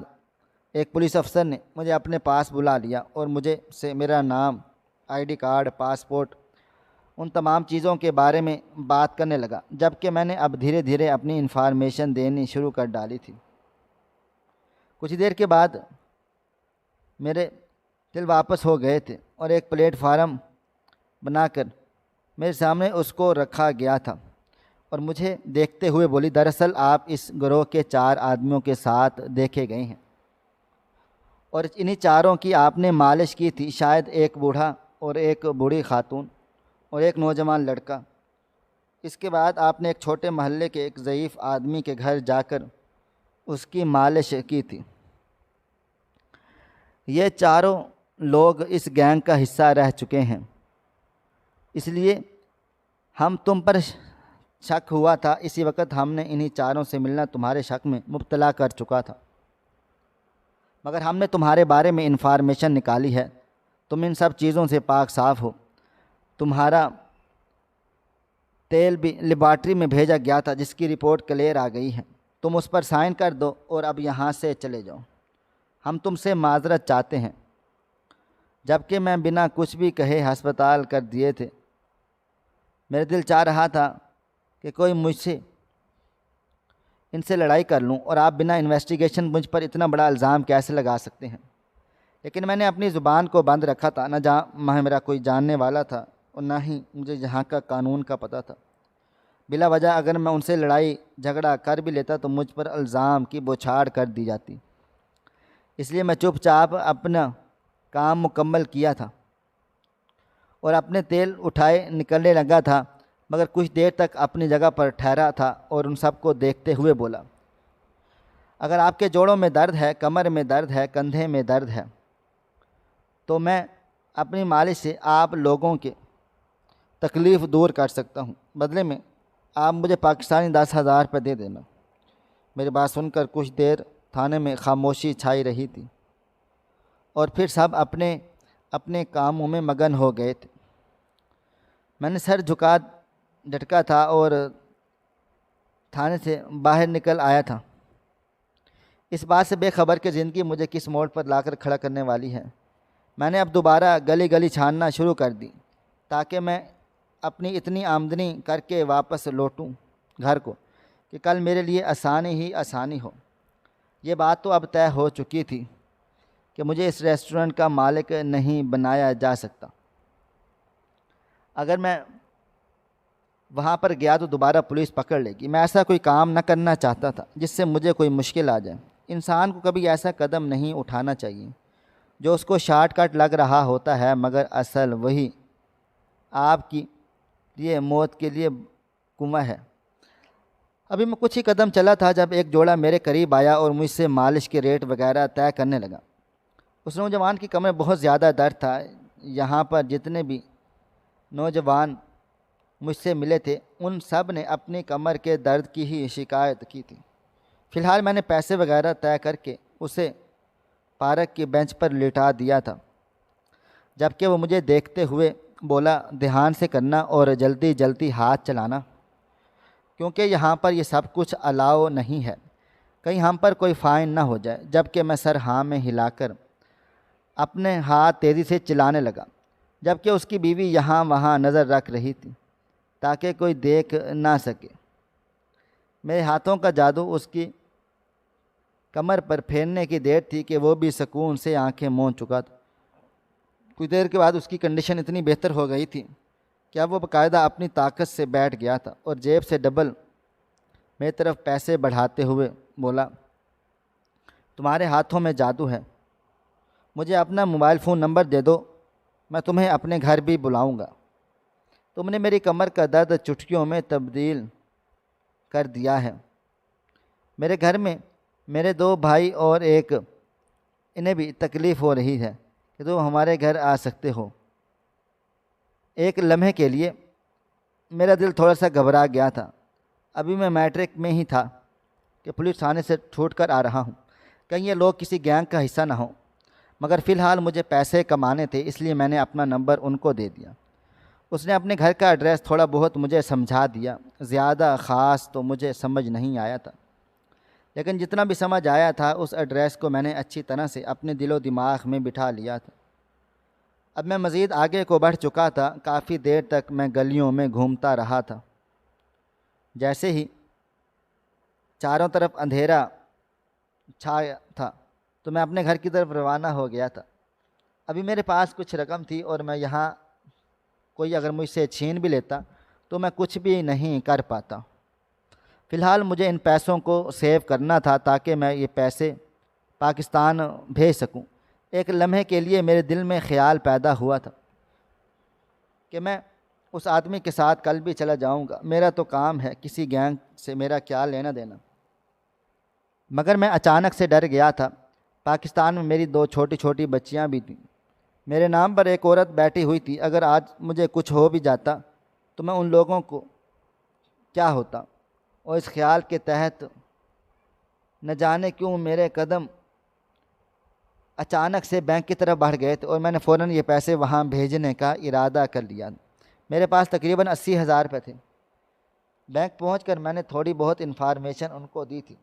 ایک پولیس افسر نے مجھے اپنے پاس بلا لیا اور مجھے سے میرا نام، ID کارڈ، پاسپورٹ، ان تمام چیزوں کے بارے میں بات کرنے لگا، جبکہ میں نے اب دھیرے دھیرے اپنی انفارمیشن دینی شروع کر ڈالی تھی۔ کچھ دیر کے بعد میرے دل واپس ہو گئے تھے اور ایک پلیٹ فارم بنا کر میرے سامنے اس کو رکھا گیا تھا اور مجھے دیکھتے ہوئے بولی، دراصل آپ اس گروہ کے 4 آدمیوں کے ساتھ دیکھے گئے ہیں اور انہی چاروں کی آپ نے مالش کی تھی، شاید ایک بوڑھا اور ایک بوڑھی خاتون اور ایک نوجوان لڑکا۔ اس کے بعد آپ نے ایک چھوٹے محلے کے ایک ضعیف آدمی کے گھر جا کر اس کی مالش کی تھی۔ یہ چاروں لوگ اس گینگ کا حصہ رہ چکے ہیں، اس لیے ہم تم پر شک ہوا تھا۔ اسی وقت ہم نے انہی چاروں سے ملنا تمہارے شک میں مبتلا کر چکا تھا، مگر ہم نے تمہارے بارے میں انفارمیشن نکالی ہے۔ تم ان سب چیزوں سے پاک صاف ہو۔ تمہارا تیل بھی لیبارٹری میں بھیجا گیا تھا جس کی رپورٹ کلیئر آ گئی ہے۔ تم اس پر سائن کر دو اور اب یہاں سے چلے جاؤ۔ ہم تم سے معذرت چاہتے ہیں، جبکہ میں بنا کچھ بھی کہے ہسپتال کر دیے تھے۔ میرے دل چاہ رہا تھا کہ کوئی مجھ سے ان سے لڑائی کر لوں، اور آپ بنا انویسٹیگیشن مجھ پر اتنا بڑا الزام کیسے لگا سکتے ہیں؟ لیکن میں نے اپنی زبان کو بند رکھا تھا۔ نہ جہاں میرا کوئی جاننے والا تھا اور نہ ہی مجھے یہاں کا قانون کا پتہ تھا۔ بلا وجہ اگر میں ان سے لڑائی جھگڑا کر بھی لیتا تو مجھ پر الزام کی بوچھاڑ کر دی جاتی۔ اس لیے میں چپ چاپ اپنا کام مکمل کیا تھا اور اپنے تیل اٹھائے نکلنے لگا تھا، مگر کچھ دیر تک اپنی جگہ پر ٹھہرا تھا اور ان سب کو دیکھتے ہوئے بولا، اگر آپ کے جوڑوں میں درد ہے، کمر میں درد ہے، کندھے میں درد ہے، تو میں اپنی مالش سے آپ لوگوں کے تکلیف دور کر سکتا ہوں۔ بدلے میں آپ مجھے پاکستانی 10,000 روپے دے دینا۔ میری بات سن کر کچھ دیر تھانے میں خاموشی چھائی رہی تھی اور پھر سب اپنے اپنے کاموں میں مگن ہو گئے تھے۔ میں نے سر جھکا جھٹکا تھا اور تھانے سے باہر نکل آیا تھا، اس بات سے بے خبر کہ زندگی مجھے کس موڑ پر لا کر کھڑا کرنے والی ہے۔ میں نے اب دوبارہ گلی گلی چھاننا شروع کر دی تاکہ میں اپنی اتنی آمدنی کر کے واپس لوٹوں گھر کو کہ کل میرے لیے آسانی ہی آسانی ہو۔ یہ بات تو اب طے ہو چکی تھی کہ مجھے اس ریسٹورنٹ کا مالک نہیں بنایا جا سکتا۔ اگر میں وہاں پر گیا تو دوبارہ پولیس پکڑ لے گی۔ میں ایسا کوئی کام نہ کرنا چاہتا تھا جس سے مجھے کوئی مشکل آ جائے۔ انسان کو کبھی ایسا قدم نہیں اٹھانا چاہیے جو اس کو شارٹ کٹ لگ رہا ہوتا ہے، مگر اصل وہی آپ کی لیے موت کے لیے کنواں ہے۔ ابھی میں کچھ ہی قدم چلا تھا جب ایک جوڑا میرے قریب آیا اور مجھ سے مالش کے ریٹ وغیرہ طے کرنے لگا۔ اس نوجوان کی کمر بہت زیادہ درد تھا۔ یہاں پر جتنے بھی نوجوان مجھ سے ملے تھے ان سب نے اپنی کمر کے درد کی ہی شکایت کی تھی۔ فی الحال میں نے پیسے وغیرہ طے کر کے اسے پارک کی بینچ پر لٹا دیا تھا، جبکہ وہ مجھے دیکھتے ہوئے بولا، دھیان سے کرنا اور جلدی جلدی ہاتھ چلانا، کیونکہ یہاں پر یہ سب کچھ الاؤ نہیں ہے، کہیں ہم پر کوئی فائن نہ ہو جائے۔ جبکہ میں سر ہاں میں ہلا کر اپنے ہاتھ تیزی سے چلانے لگا، جبکہ اس کی بیوی یہاں وہاں نظر رکھ رہی تھی تاکہ کوئی دیکھ نہ سکے۔ میرے ہاتھوں کا جادو اس کی کمر پر پھیرنے کی دیر تھی کہ وہ بھی سکون سے آنکھیں موند چکا تھا۔ کچھ دیر کے بعد اس کی کنڈیشن اتنی بہتر ہو گئی تھی کہ اب وہ باقاعدہ اپنی طاقت سے بیٹھ گیا تھا اور جیب سے ڈبل میری طرف پیسے بڑھاتے ہوئے بولا، تمہارے ہاتھوں میں جادو ہے، مجھے اپنا موبائل فون نمبر دے دو، میں تمہیں اپنے گھر بھی بلاؤں گا۔ تم نے میری کمر کا درد چٹکیوں میں تبدیل کر دیا ہے۔ میرے گھر میں میرے 2 بھائی اور ایک انہیں بھی تکلیف ہو رہی ہے کہ تم ہمارے گھر آ سکتے ہو۔ ایک لمحے کے لیے میرا دل تھوڑا سا گھبرا گیا تھا۔ ابھی میں میٹرک میں ہی تھا کہ پولیس تھانے سے چھوٹ کر آ رہا ہوں، کہیں یہ لوگ کسی گینگ کا حصہ نہ ہوں، مگر فی الحال مجھے پیسے کمانے تھے، اس لیے میں نے اپنا نمبر ان کو دے دیا۔ اس نے اپنے گھر کا ایڈریس تھوڑا بہت مجھے سمجھا دیا، زیادہ خاص تو مجھے سمجھ نہیں آیا تھا، لیکن جتنا بھی سمجھ آیا تھا اس ایڈریس کو میں نے اچھی طرح سے اپنے دل و دماغ میں بٹھا لیا تھا۔ اب میں مزید آگے کو بڑھ چکا تھا۔ کافی دیر تک میں گلیوں میں گھومتا رہا تھا۔ جیسے ہی چاروں طرف اندھیرا چھایا تھا تو میں اپنے گھر کی طرف روانہ ہو گیا تھا۔ ابھی میرے پاس کچھ رقم تھی اور میں یہاں کوئی اگر مجھ سے چھین بھی لیتا تو میں کچھ بھی نہیں کر پاتا۔ فی الحال مجھے ان پیسوں کو سیو کرنا تھا تاکہ میں یہ پیسے پاکستان بھیج سکوں۔ ایک لمحے کے لیے میرے دل میں خیال پیدا ہوا تھا کہ میں اس آدمی کے ساتھ کل بھی چلا جاؤں گا، میرا تو کام ہے، کسی گینگ سے میرا کیا لینا دینا۔ مگر میں اچانک سے ڈر گیا تھا۔ پاکستان میں میری 2 چھوٹی چھوٹی بچیاں بھی تھیں، میرے نام پر ایک عورت بیٹھی ہوئی تھی۔ اگر آج مجھے کچھ ہو بھی جاتا تو میں ان لوگوں کو کیا ہوتا، اور اس خیال کے تحت نہ جانے کیوں میرے قدم اچانک سے بینک کی طرف بڑھ گئے تھے، اور میں نے فوراً یہ پیسے وہاں بھیجنے کا ارادہ کر لیا۔ میرے پاس تقریباً 80,000 روپے تھے۔ بینک پہنچ کر میں نے تھوڑی بہت انفارمیشن ان کو دی تھی،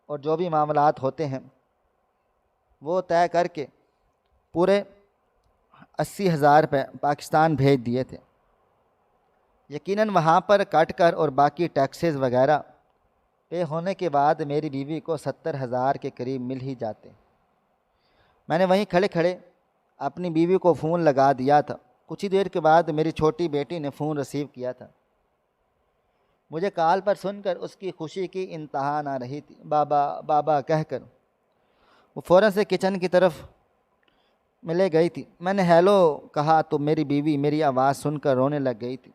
اور جو بھی معاملات ہوتے ہیں وہ طے کر کے پورے 80,000 روپے پاکستان بھیج دیے تھے۔ یقیناً وہاں پر کٹ کر اور باقی ٹیکسز وغیرہ پے ہونے کے بعد میری بیوی کو 70,000 کے قریب مل ہی جاتے۔ میں نے وہیں کھڑے کھڑے اپنی بیوی کو فون لگا دیا تھا۔ کچھ ہی دیر کے بعد میری چھوٹی بیٹی نے فون ریسیو کیا تھا۔ مجھے کال پر سن کر اس کی خوشی کی انتہا نہ رہی تھی۔ بابا بابا کہہ کر وہ فوراً سے کچن کی طرف ملے گئی تھی۔ میں نے ہیلو کہا تو میری بیوی میری آواز سن کر رونے لگ گئی تھی۔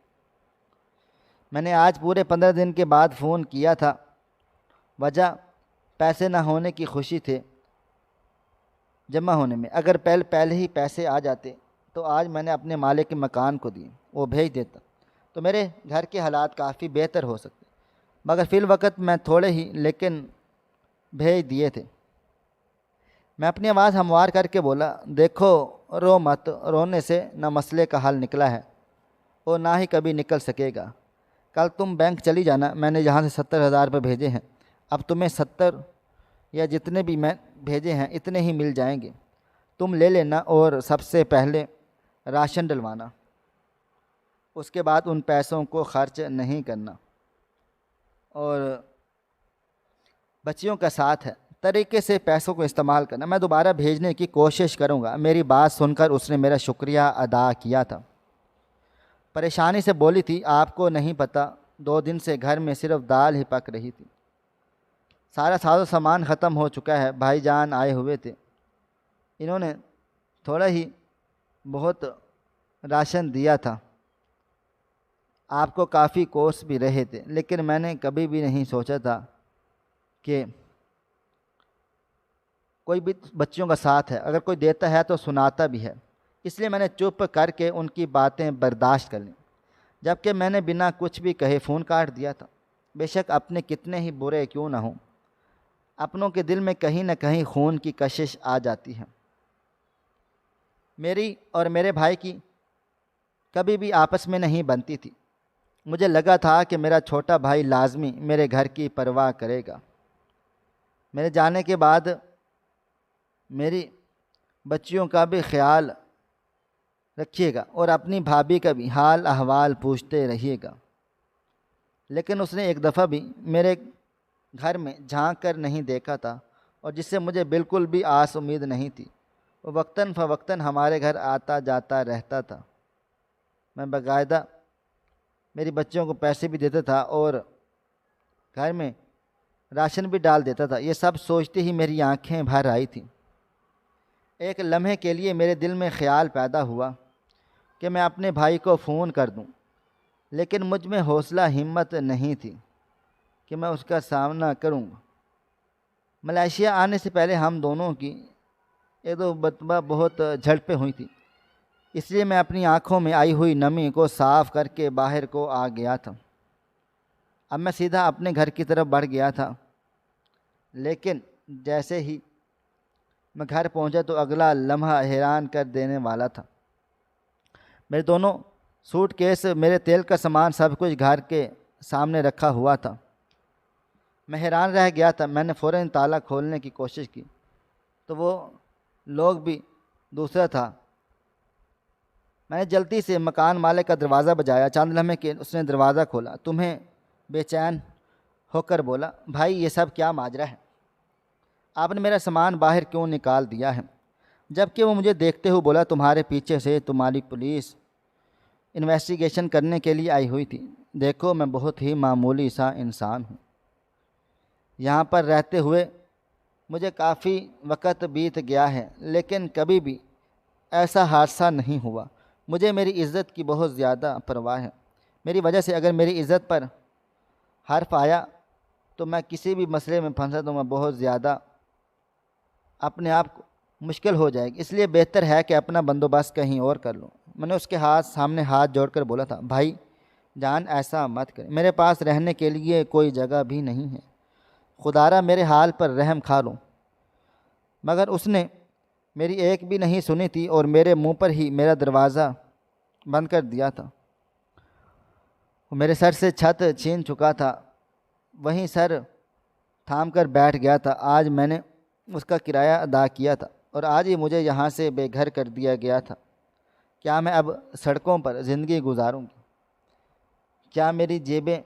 میں نے آج پورے 15 دن کے بعد فون کیا تھا، وجہ پیسے نہ ہونے کی خوشی تھے جمع ہونے میں۔ اگر پہلے ہی پیسے آ جاتے تو آج میں نے اپنے مالک کے مکان کو دیے، وہ بھیج دیتا تو میرے گھر کے حالات کافی بہتر ہو سکتے، مگر فی الوقت میں تھوڑے ہی لیکن بھیج دیے تھے۔ میں اپنی آواز ہموار کر کے بولا، دیکھو رو مت، رونے سے نہ مسئلے کا حل نکلا ہے اور نہ ہی کبھی نکل سکے گا۔ کل تم بینک چلی جانا، میں نے یہاں سے 70,000 روپے بھیجے ہیں، اب تمہیں 70 یا جتنے بھی میں بھیجے ہیں اتنے ہی مل جائیں گے، تم لے لینا اور سب سے پہلے راشن ڈلوانا، اس کے بعد ان پیسوں کو خرچ نہیں کرنا۔ اور بچیوں کا ساتھ ہے، طریقے سے پیسوں کو استعمال کرنا، میں دوبارہ بھیجنے کی کوشش کروں گا۔ میری بات سن کر اس نے میرا شکریہ ادا کیا تھا۔ پریشانی سے بولی تھی، آپ کو نہیں پتہ 2 دن سے گھر میں صرف دال ہی پک رہی تھی، سارا ساز و سامان ختم ہو چکا ہے۔ بھائی جان آئے ہوئے تھے، انہوں نے تھوڑا ہی بہت راشن دیا تھا، آپ کو کافی کورس بھی رہے تھے، لیکن میں نے کبھی بھی نہیں سوچا تھا کہ کوئی بھی بچیوں کا ساتھ ہے، اگر کوئی دیتا ہے تو سناتا بھی ہے، اس لیے میں نے چپ کر کے ان کی باتیں برداشت کر لیں، جبکہ میں نے بنا کچھ بھی کہے فون کاٹ دیا تھا۔ بے شک اپنے کتنے ہی برے کیوں نہ ہوں، اپنوں کے دل میں کہیں نہ کہیں خون کی کشش آ جاتی ہے۔ میری اور میرے بھائی کی کبھی بھی آپس میں نہیں بنتی تھی۔ مجھے لگا تھا کہ میرا چھوٹا بھائی لازمی میرے گھر کی پرواہ کرے گا۔ میرے جانے کے بعد میری بچیوں کا بھی خیال رکھیے گا اور اپنی بھابھی کا بھی حال احوال پوچھتے رہیے گا۔ لیکن اس نے ایک دفعہ بھی میرے گھر میں جھانک کر نہیں دیکھا تھا، اور جس سے مجھے بالکل بھی آس امید نہیں تھی۔ وہ وقتاً فوقتاً ہمارے گھر آتا جاتا رہتا تھا، میں باقاعدہ میری بچیوں کو پیسے بھی دیتا تھا اور گھر میں راشن بھی ڈال دیتا تھا۔ یہ سب سوچتے ہی میری آنکھیں بھر آئی تھیں۔ ایک لمحے کے لیے میرے دل میں خیال پیدا ہوا کہ میں اپنے بھائی کو فون کر دوں، لیکن مجھ میں حوصلہ ہمت نہیں تھی کہ میں اس کا سامنا کروں۔ ملائیشیا آنے سے پہلے ہم دونوں کی ایک دو مرتبہ بہت جھڑپیں ہوئی تھیں، اس لیے میں اپنی آنکھوں میں آئی ہوئی نمی کو صاف کر کے باہر کو آ گیا تھا۔ اب میں سیدھا اپنے گھر کی طرف بڑھ گیا تھا، لیکن جیسے ہی میں گھر پہنچا تو اگلا لمحہ حیران کر دینے والا تھا۔ میرے دونوں سوٹ کیس، میرے تیل کا سامان، سب کچھ گھر کے سامنے رکھا ہوا تھا۔ میں حیران رہ گیا تھا۔ میں نے فوراً تالا کھولنے کی کوشش کی تو وہ لوگ بھی دوسرا تھا۔ میں نے جلدی سے مکان مالک کا دروازہ بجایا، چند لمحے کے اس نے دروازہ کھولا، تمہیں بے چین ہو کر بولا، بھائی یہ سب کیا ماجرا ہے؟ آپ نے میرا سامان باہر کیوں نکال دیا ہے؟ جبکہ وہ مجھے دیکھتے ہوئے بولا، تمہارے پیچھے سے تمہاری پولیس انویسٹیگیشن کرنے کے لیے آئی ہوئی تھی۔ دیکھو میں بہت ہی معمولی سا انسان ہوں، یہاں پر رہتے ہوئے مجھے کافی وقت بیت گیا ہے، لیکن کبھی بھی ایسا حادثہ نہیں ہوا مجھے میری عزت کی بہت زیادہ پرواہ ہے۔ میری وجہ سے اگر میری عزت پر حرف آیا تو میں کسی بھی مسئلے میں پھنسا تو میں بہت زیادہ اپنے آپ کو مشکل ہو جائے گی، اس لیے بہتر ہے کہ اپنا بندوبست کہیں اور کر لوں۔ میں نے اس کے سامنے ہاتھ جوڑ کر بولا تھا، بھائی جان ایسا مت کریں، میرے پاس رہنے کے لیے کوئی جگہ بھی نہیں ہے، خدارا میرے حال پر رحم کھا لو۔ مگر اس نے میری ایک بھی نہیں سنی تھی اور میرے منہ پر ہی میرا دروازہ بند کر دیا تھا۔ وہ میرے سر سے چھت چھین چکا تھا، وہیں سر تھام کر بیٹھ گیا تھا۔ آج میں نے اس کا کرایہ ادا کیا تھا اور آج ہی مجھے یہاں سے بے گھر کر دیا گیا تھا۔ کیا میں اب سڑکوں پر زندگی گزاروں گی؟ کیا میری جیبیں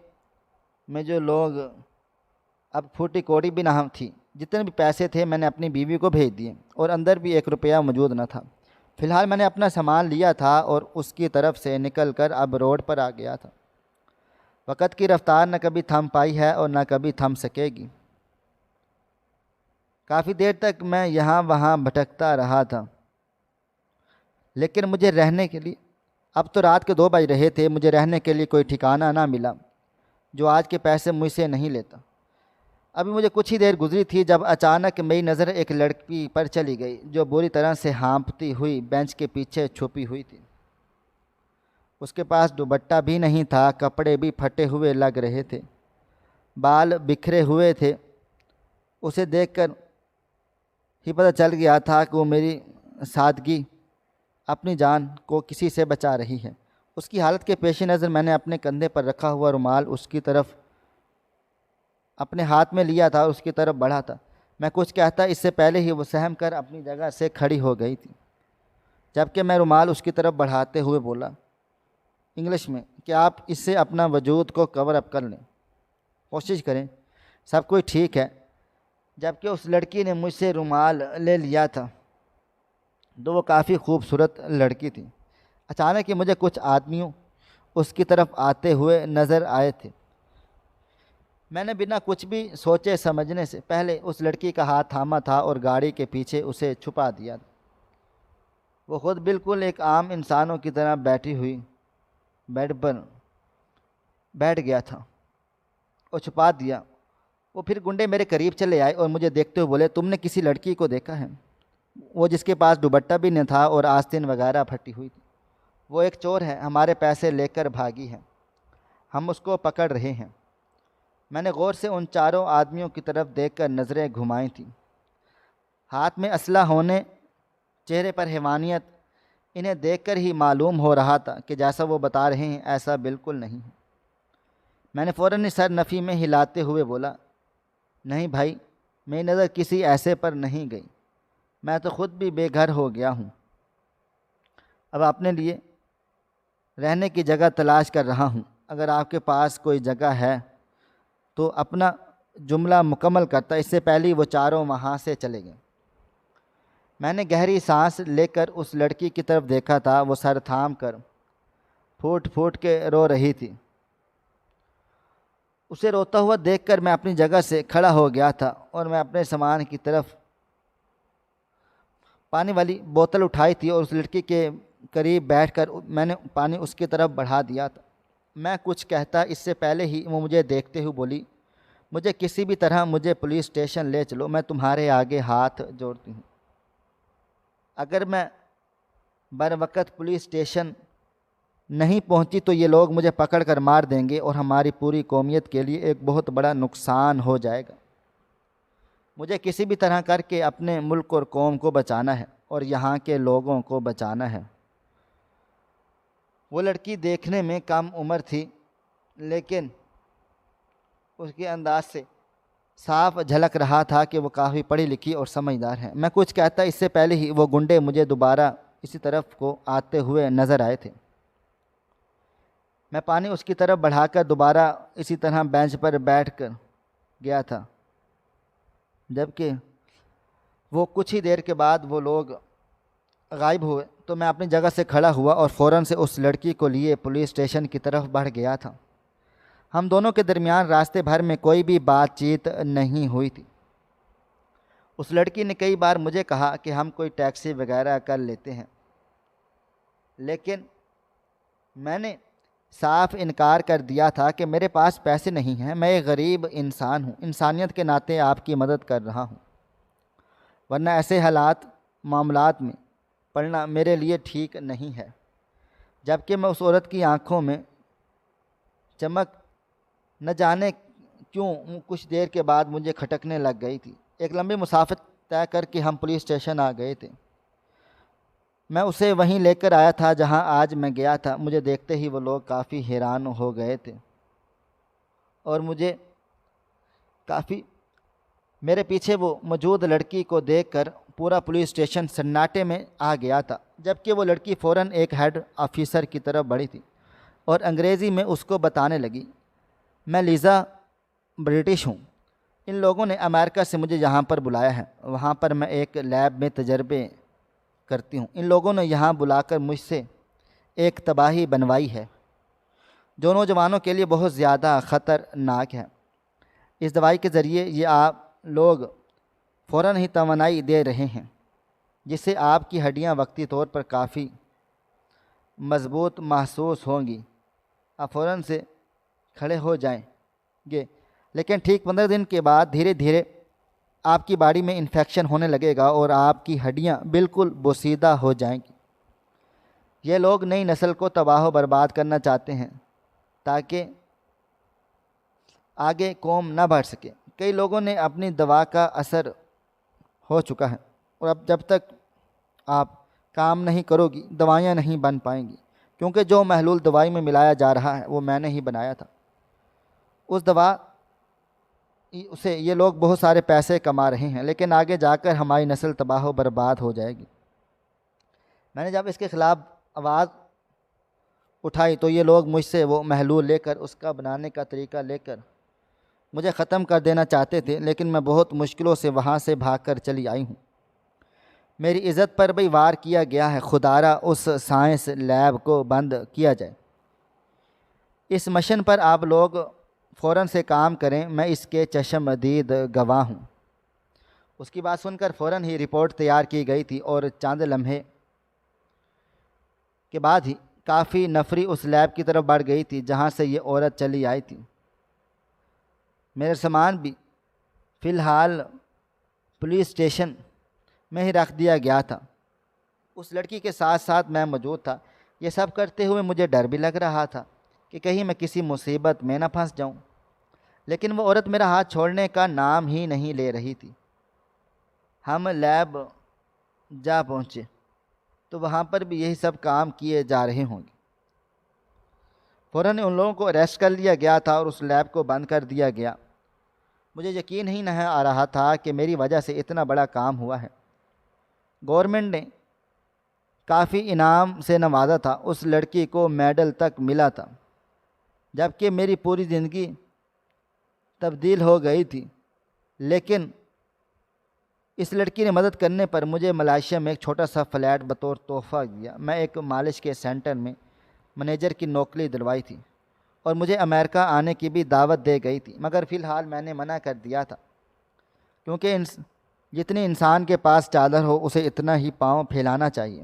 میں جو لوگ اب پھوٹی کوڑی بھی نہ تھی، جتنے بھی پیسے تھے میں نے اپنی بیوی کو بھیج دیے اور اندر بھی 1 روپیہ موجود نہ تھا۔ فی الحال میں نے اپنا سامان لیا تھا اور اس کی طرف سے نکل کر اب روڈ پر آ گیا تھا۔ وقت کی رفتار نہ کبھی تھم پائی ہے اور نہ کبھی تھم سکے گی۔ کافی دیر تک میں یہاں وہاں بھٹکتا رہا تھا، لیکن مجھے رہنے کے لیے، اب تو رات کے 2 بج رہے تھے، مجھے رہنے کے لیے کوئی ٹھکانہ نہ ملا جو آج کے پیسے مجھ سے نہیں لیتا۔ ابھی مجھے کچھ ہی دیر گزری تھی جب اچانک میری نظر ایک لڑکی پر چلی گئی جو بری طرح سے ہانپتی ہوئی بینچ کے پیچھے چھپی ہوئی تھی۔ اس کے پاس دوپٹہ بھی نہیں تھا، کپڑے بھی پھٹے ہوئے لگ رہے تھے، بال بکھرے ہوئے تھے۔ اسے دیکھ کر ہی پتہ چل گیا تھا کہ وہ میری سادگی اپنی جان کو کسی سے بچا رہی ہے۔ اس کی حالت کے پیش نظر میں نے اپنے کندھے پر رکھا ہوا رومال اس کی طرف اپنے ہاتھ میں لیا تھا اور اس کی طرف بڑھا تھا۔ میں کچھ کہتا اس سے پہلے ہی وہ سہم کر اپنی جگہ سے کھڑی ہو گئی تھی، جبکہ میں رومال اس کی طرف بڑھاتے ہوئے بولا انگلش میں کہ آپ اس سے اپنا وجود کو کور اپ کر لیں، کوشش کریں، سب کچھ ٹھیک ہے۔ جبکہ اس لڑکی نے مجھ سے رومال لے لیا تھا تو وہ کافی خوبصورت لڑکی تھی۔ اچانک ہی مجھے کچھ آدمیوں اس کی طرف آتے ہوئے نظر آئے تھے۔ میں نے بنا کچھ بھی سوچے سمجھنے سے پہلے اس لڑکی کا ہاتھ تھاما تھا اور گاڑی کے پیچھے اسے چھپا دیا تھا۔ وہ خود بالکل ایک عام انسانوں کی طرح بیٹھی ہوئی بیڈ پر بیٹھ گیا تھا اور چھپا دیا۔ وہ پھر گنڈے میرے قریب چلے آئے اور مجھے دیکھتے ہوئے بولے، تم نے کسی لڑکی کو دیکھا ہے؟ وہ جس کے پاس دوپٹہ بھی نہ تھا اور آستین وغیرہ پھٹی ہوئی تھی۔ وہ ایک چور ہے، ہمارے پیسے لے کر بھاگی ہے، ہم اس کو پکڑ رہے ہیں۔ میں نے غور سے ان چاروں آدمیوں کی طرف دیکھ کر نظریں گھمائی تھیں۔ ہاتھ میں اسلحہ ہونے، چہرے پر حیوانیت، انہیں دیکھ کر ہی معلوم ہو رہا تھا کہ جیسا وہ بتا رہے ہیں ایسا بالکل نہیں ہے۔ میں نے فوراً سر نفی میں ہلاتے ہوئے بولا، نہیں بھائی، میری نظر کسی ایسے پر نہیں گئی، میں تو خود بھی بے گھر ہو گیا ہوں، اب اپنے لیے رہنے کی جگہ تلاش کر رہا ہوں۔ اگر آپ کے پاس کوئی جگہ ہے تو اپنا جملہ مکمل کرتا، اس سے پہلے وہ چاروں وہاں سے چلے گئے۔ میں نے گہری سانس لے کر اس لڑکی کی طرف دیکھا تھا، وہ سر تھام کر پھوٹ پھوٹ کے رو رہی تھی۔ اسے روتا ہوا دیکھ کر میں اپنی جگہ سے کھڑا ہو گیا تھا اور میں اپنے سامان کی طرف پانی والی بوتل اٹھائی تھی اور اس لڑکی کے قریب بیٹھ کر میں نے پانی اس کی طرف بڑھا دیا تھا۔ میں کچھ کہتا اس سے پہلے ہی وہ مجھے دیکھتے ہوئے بولی، مجھے کسی بھی طرح مجھے پولیس اسٹیشن لے چلو، میں تمہارے آگے ہاتھ جوڑتی ہوں۔ اگر میں بر وقت پولیس اسٹیشن نہیں پہنچی تو یہ لوگ مجھے پکڑ کر مار دیں گے اور ہماری پوری قومیت کے لیے ایک بہت بڑا نقصان ہو جائے گا۔ مجھے کسی بھی طرح کر کے اپنے ملک اور قوم کو بچانا ہے اور یہاں کے لوگوں کو بچانا ہے۔ وہ لڑکی دیکھنے میں کم عمر تھی، لیکن اس کے انداز سے صاف جھلک رہا تھا کہ وہ کافی پڑھی لکھی اور سمجھدار ہے۔ میں کچھ کہتا اس سے پہلے ہی وہ گنڈے مجھے دوبارہ اسی طرف کو آتے ہوئے نظر آئے تھے۔ میں پانی اس کی طرف بڑھا کر دوبارہ اسی طرح بینچ پر بیٹھ کر گیا تھا، جبکہ وہ کچھ ہی دیر کے بعد وہ لوگ غائب ہوئے تو میں اپنی جگہ سے کھڑا ہوا اور فوراً سے اس لڑکی کو لیے پولیس اسٹیشن کی طرف بڑھ گیا تھا۔ ہم دونوں کے درمیان راستے بھر میں کوئی بھی بات چیت نہیں ہوئی تھی۔ اس لڑکی نے کئی بار مجھے کہا کہ ہم کوئی ٹیکسی وغیرہ کر لیتے ہیں، لیکن میں نے صاف انکار کر دیا تھا کہ میرے پاس پیسے نہیں ہیں، میں ایک غریب انسان ہوں، انسانیت کے ناطے آپ کی مدد کر رہا ہوں، ورنہ ایسے معاملات میں پڑھنا میرے لیے ٹھیک نہیں ہے۔ جبکہ میں اس عورت کی آنکھوں میں چمک نہ جانے کیوں کچھ دیر کے بعد مجھے کھٹکنے لگ گئی تھی۔ ایک لمبی مسافت طے کر کے ہم پولیس اسٹیشن آ گئے تھے۔ میں اسے وہیں لے کر آیا تھا جہاں آج میں گیا تھا۔ مجھے دیکھتے ہی وہ لوگ کافی حیران ہو گئے تھے اور مجھے میرے پیچھے وہ موجود لڑکی کو دیکھ کر پورا پولیس اسٹیشن سناٹے میں آ گیا تھا، جبکہ وہ لڑکی فوراً ایک ہیڈ آفیسر کی طرف بڑھی تھی اور انگریزی میں اس کو بتانے لگی، میں لیزا برٹش ہوں، ان لوگوں نے امریکہ سے مجھے یہاں پر بلایا ہے، وہاں پر میں ایک لیب میں تجربے کرتی ہوں، ان لوگوں نے یہاں بلا کر مجھ سے ایک تباہی بنوائی ہے جو نوجوانوں کے لیے بہت زیادہ خطرناک ہے۔ اس دوائی کے ذریعے یہ آپ لوگ فوراً ہی توانائی دے رہے ہیں، جس سے آپ کی ہڈیاں وقتی طور پر کافی مضبوط محسوس ہوں گی، آپ فوراً سے کھڑے ہو جائیں گے، لیکن ٹھیک 15 دن کے بعد دھیرے دھیرے آپ کی باڈی میں انفیکشن ہونے لگے گا اور آپ کی ہڈیاں بالکل بوسیدہ ہو جائیں گی۔ یہ لوگ نئی نسل کو تباہ و برباد کرنا چاہتے ہیں تاکہ آگے قوم نہ بڑھ سکے۔ کئی لوگوں نے اپنی دوا کا اثر ہو چکا ہے اور اب جب تک آپ کام نہیں کرو گی دوائیاں نہیں بن پائیں گی، کیونکہ جو محلول دوائی میں ملایا جا رہا ہے وہ میں نے ہی بنایا تھا۔ اس دوا سے یہ لوگ بہت سارے پیسے کما رہے ہیں، لیکن آگے جا کر ہماری نسل تباہ و برباد ہو جائے گی۔ میں نے جب اس کے خلاف آواز اٹھائی تو یہ لوگ مجھ سے وہ محلول لے کر، اس کا بنانے کا طریقہ لے کر مجھے ختم کر دینا چاہتے تھے، لیکن میں بہت مشکلوں سے وہاں سے بھاگ کر چلی آئی ہوں۔ میری عزت پر بھی وار کیا گیا ہے، خدارا اس سائنس لیب کو بند کیا جائے۔ اس مشن پر آپ لوگ فوراً سے کام کریں، میں اس کے چشمدید گواہ ہوں۔ اس کی بات سن کر فوراً ہی رپورٹ تیار کی گئی تھی اور چند لمحے کے بعد ہی کافی نفری اس لیب کی طرف بڑھ گئی تھی جہاں سے یہ عورت چلی آئی تھی۔ میرا سامان بھی فی الحال پولیس اسٹیشن میں ہی رکھ دیا گیا تھا۔ اس لڑکی کے ساتھ ساتھ میں موجود تھا۔ یہ سب کرتے ہوئے مجھے ڈر بھی لگ رہا تھا کہ کہیں میں کسی مصیبت میں نہ پھنس جاؤں، لیکن وہ عورت میرا ہاتھ چھوڑنے کا نام ہی نہیں لے رہی تھی۔ ہم لیب جا پہنچے تو وہاں پر بھی یہی سب کام کیے جا رہے ہوں گے۔ فوراً ان لوگوں کو اریسٹ کر لیا گیا تھا اور اس لیب کو بند کر دیا گیا۔ مجھے یقین ہی نہیں آ رہا تھا کہ میری وجہ سے اتنا بڑا کام ہوا ہے۔ گورنمنٹ نے کافی انعام سے نوازا تھا، اس لڑکی کو میڈل تک ملا تھا، جبکہ میری پوری زندگی تبدیل ہو گئی تھی۔ لیکن اس لڑکی نے مدد کرنے پر مجھے ملائیشیا میں ایک چھوٹا سا فلیٹ بطور تحفہ دیا۔ میں ایک مالش کے سینٹر میں منیجر کی نوکری دلوائی تھی اور مجھے امریکہ آنے کی بھی دعوت دے گئی تھی، مگر فی الحال میں نے منع کر دیا تھا، کیونکہ جتنی انسان کے پاس چادر ہو اسے اتنا ہی پاؤں پھیلانا چاہیے۔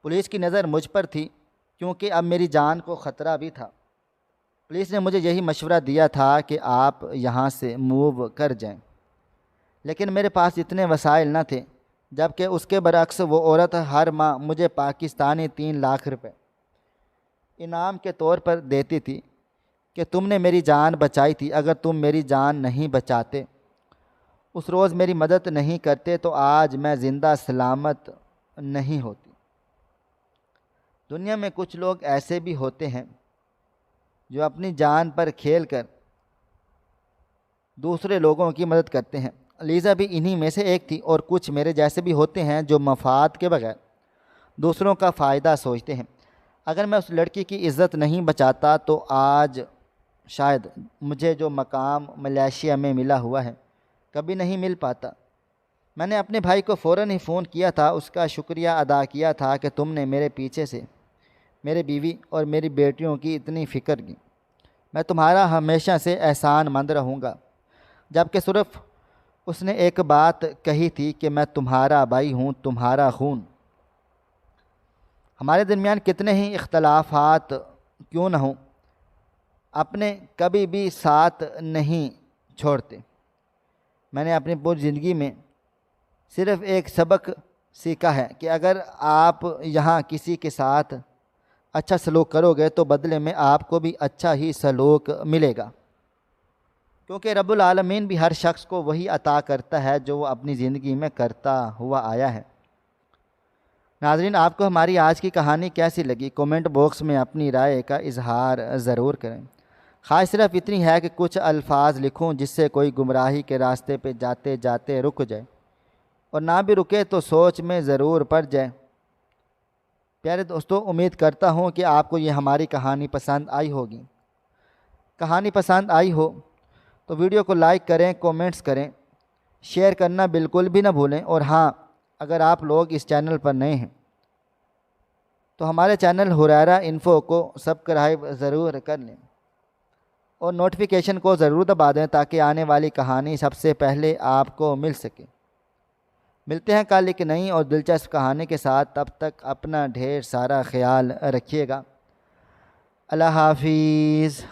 پولیس کی نظر مجھ پر تھی کیونکہ اب میری جان کو خطرہ بھی تھا۔ پولیس نے مجھے یہی مشورہ دیا تھا کہ آپ یہاں سے موو کر جائیں، لیکن میرے پاس اتنے وسائل نہ تھے، جبکہ اس کے برعکس وہ عورت ہر ماہ مجھے پاکستانی 3 لاکھ روپے انعام کے طور پر دیتی تھی کہ تم نے میری جان بچائی تھی، اگر تم میری جان نہیں بچاتے، اس روز میری مدد نہیں کرتے تو آج میں زندہ سلامت نہیں ہوتی۔ دنیا میں کچھ لوگ ایسے بھی ہوتے ہیں جو اپنی جان پر کھیل کر دوسرے لوگوں کی مدد کرتے ہیں۔ لیزا بھی انہی میں سے ایک تھی، اور کچھ میرے جیسے بھی ہوتے ہیں جو مفاد کے بغیر دوسروں کا فائدہ سوچتے ہیں۔ اگر میں اس لڑکی کی عزت نہیں بچاتا تو آج شاید مجھے جو مقام ملائیشیا میں ملا ہوا ہے کبھی نہیں مل پاتا۔ میں نے اپنے بھائی کو فوراً ہی فون کیا تھا، اس کا شکریہ ادا کیا تھا کہ تم نے میرے پیچھے سے میرے بیوی اور میری بیٹیوں کی اتنی فکر کی، میں تمہارا ہمیشہ سے احسان مند رہوں گا۔ جبکہ صرف اس نے ایک بات کہی تھی کہ میں تمہارا بھائی ہوں، تمہارا خون ہمارے درمیان کتنے ہی اختلافات کیوں نہ ہوں، اپنے کبھی بھی ساتھ نہیں چھوڑتے۔ میں نے اپنی پوری زندگی میں صرف ایک سبق سیکھا ہے کہ اگر آپ یہاں کسی کے ساتھ اچھا سلوک کرو گے تو بدلے میں آپ کو بھی اچھا ہی سلوک ملے گا، کیونکہ رب العالمین بھی ہر شخص کو وہی عطا کرتا ہے جو وہ اپنی زندگی میں کرتا ہوا آیا ہے۔ ناظرین، آپ کو ہماری آج کی کہانی کیسی لگی؟ کومنٹ باکس میں اپنی رائے کا اظہار ضرور کریں۔ خواہش صرف اتنی ہے کہ کچھ الفاظ لکھوں جس سے کوئی گمراہی کے راستے پہ جاتے جاتے رک جائے، اور نہ بھی رکے تو سوچ میں ضرور پڑ جائے۔ پیارے دوستو، امید کرتا ہوں کہ آپ کو یہ ہماری کہانی پسند آئی ہوگی۔ کہانی پسند آئی ہو تو ویڈیو کو لائک کریں، کومنٹس کریں، شیئر کرنا بالکل بھی نہ بھولیں، اور ہاں، اگر آپ لوگ اس چینل پر نئے ہیں تو ہمارے چینل حریرہ انفو کو سبسکرائب ضرور کر لیں اور نوٹیفیکیشن کو ضرور دبا دیں تاکہ آنے والی کہانی سب سے پہلے آپ کو مل سکے۔ ملتے ہیں کل ایک نئی اور دلچسپ کہانی کے ساتھ، تب تک اپنا ڈھیر سارا خیال رکھیے گا۔ اللہ حافظ۔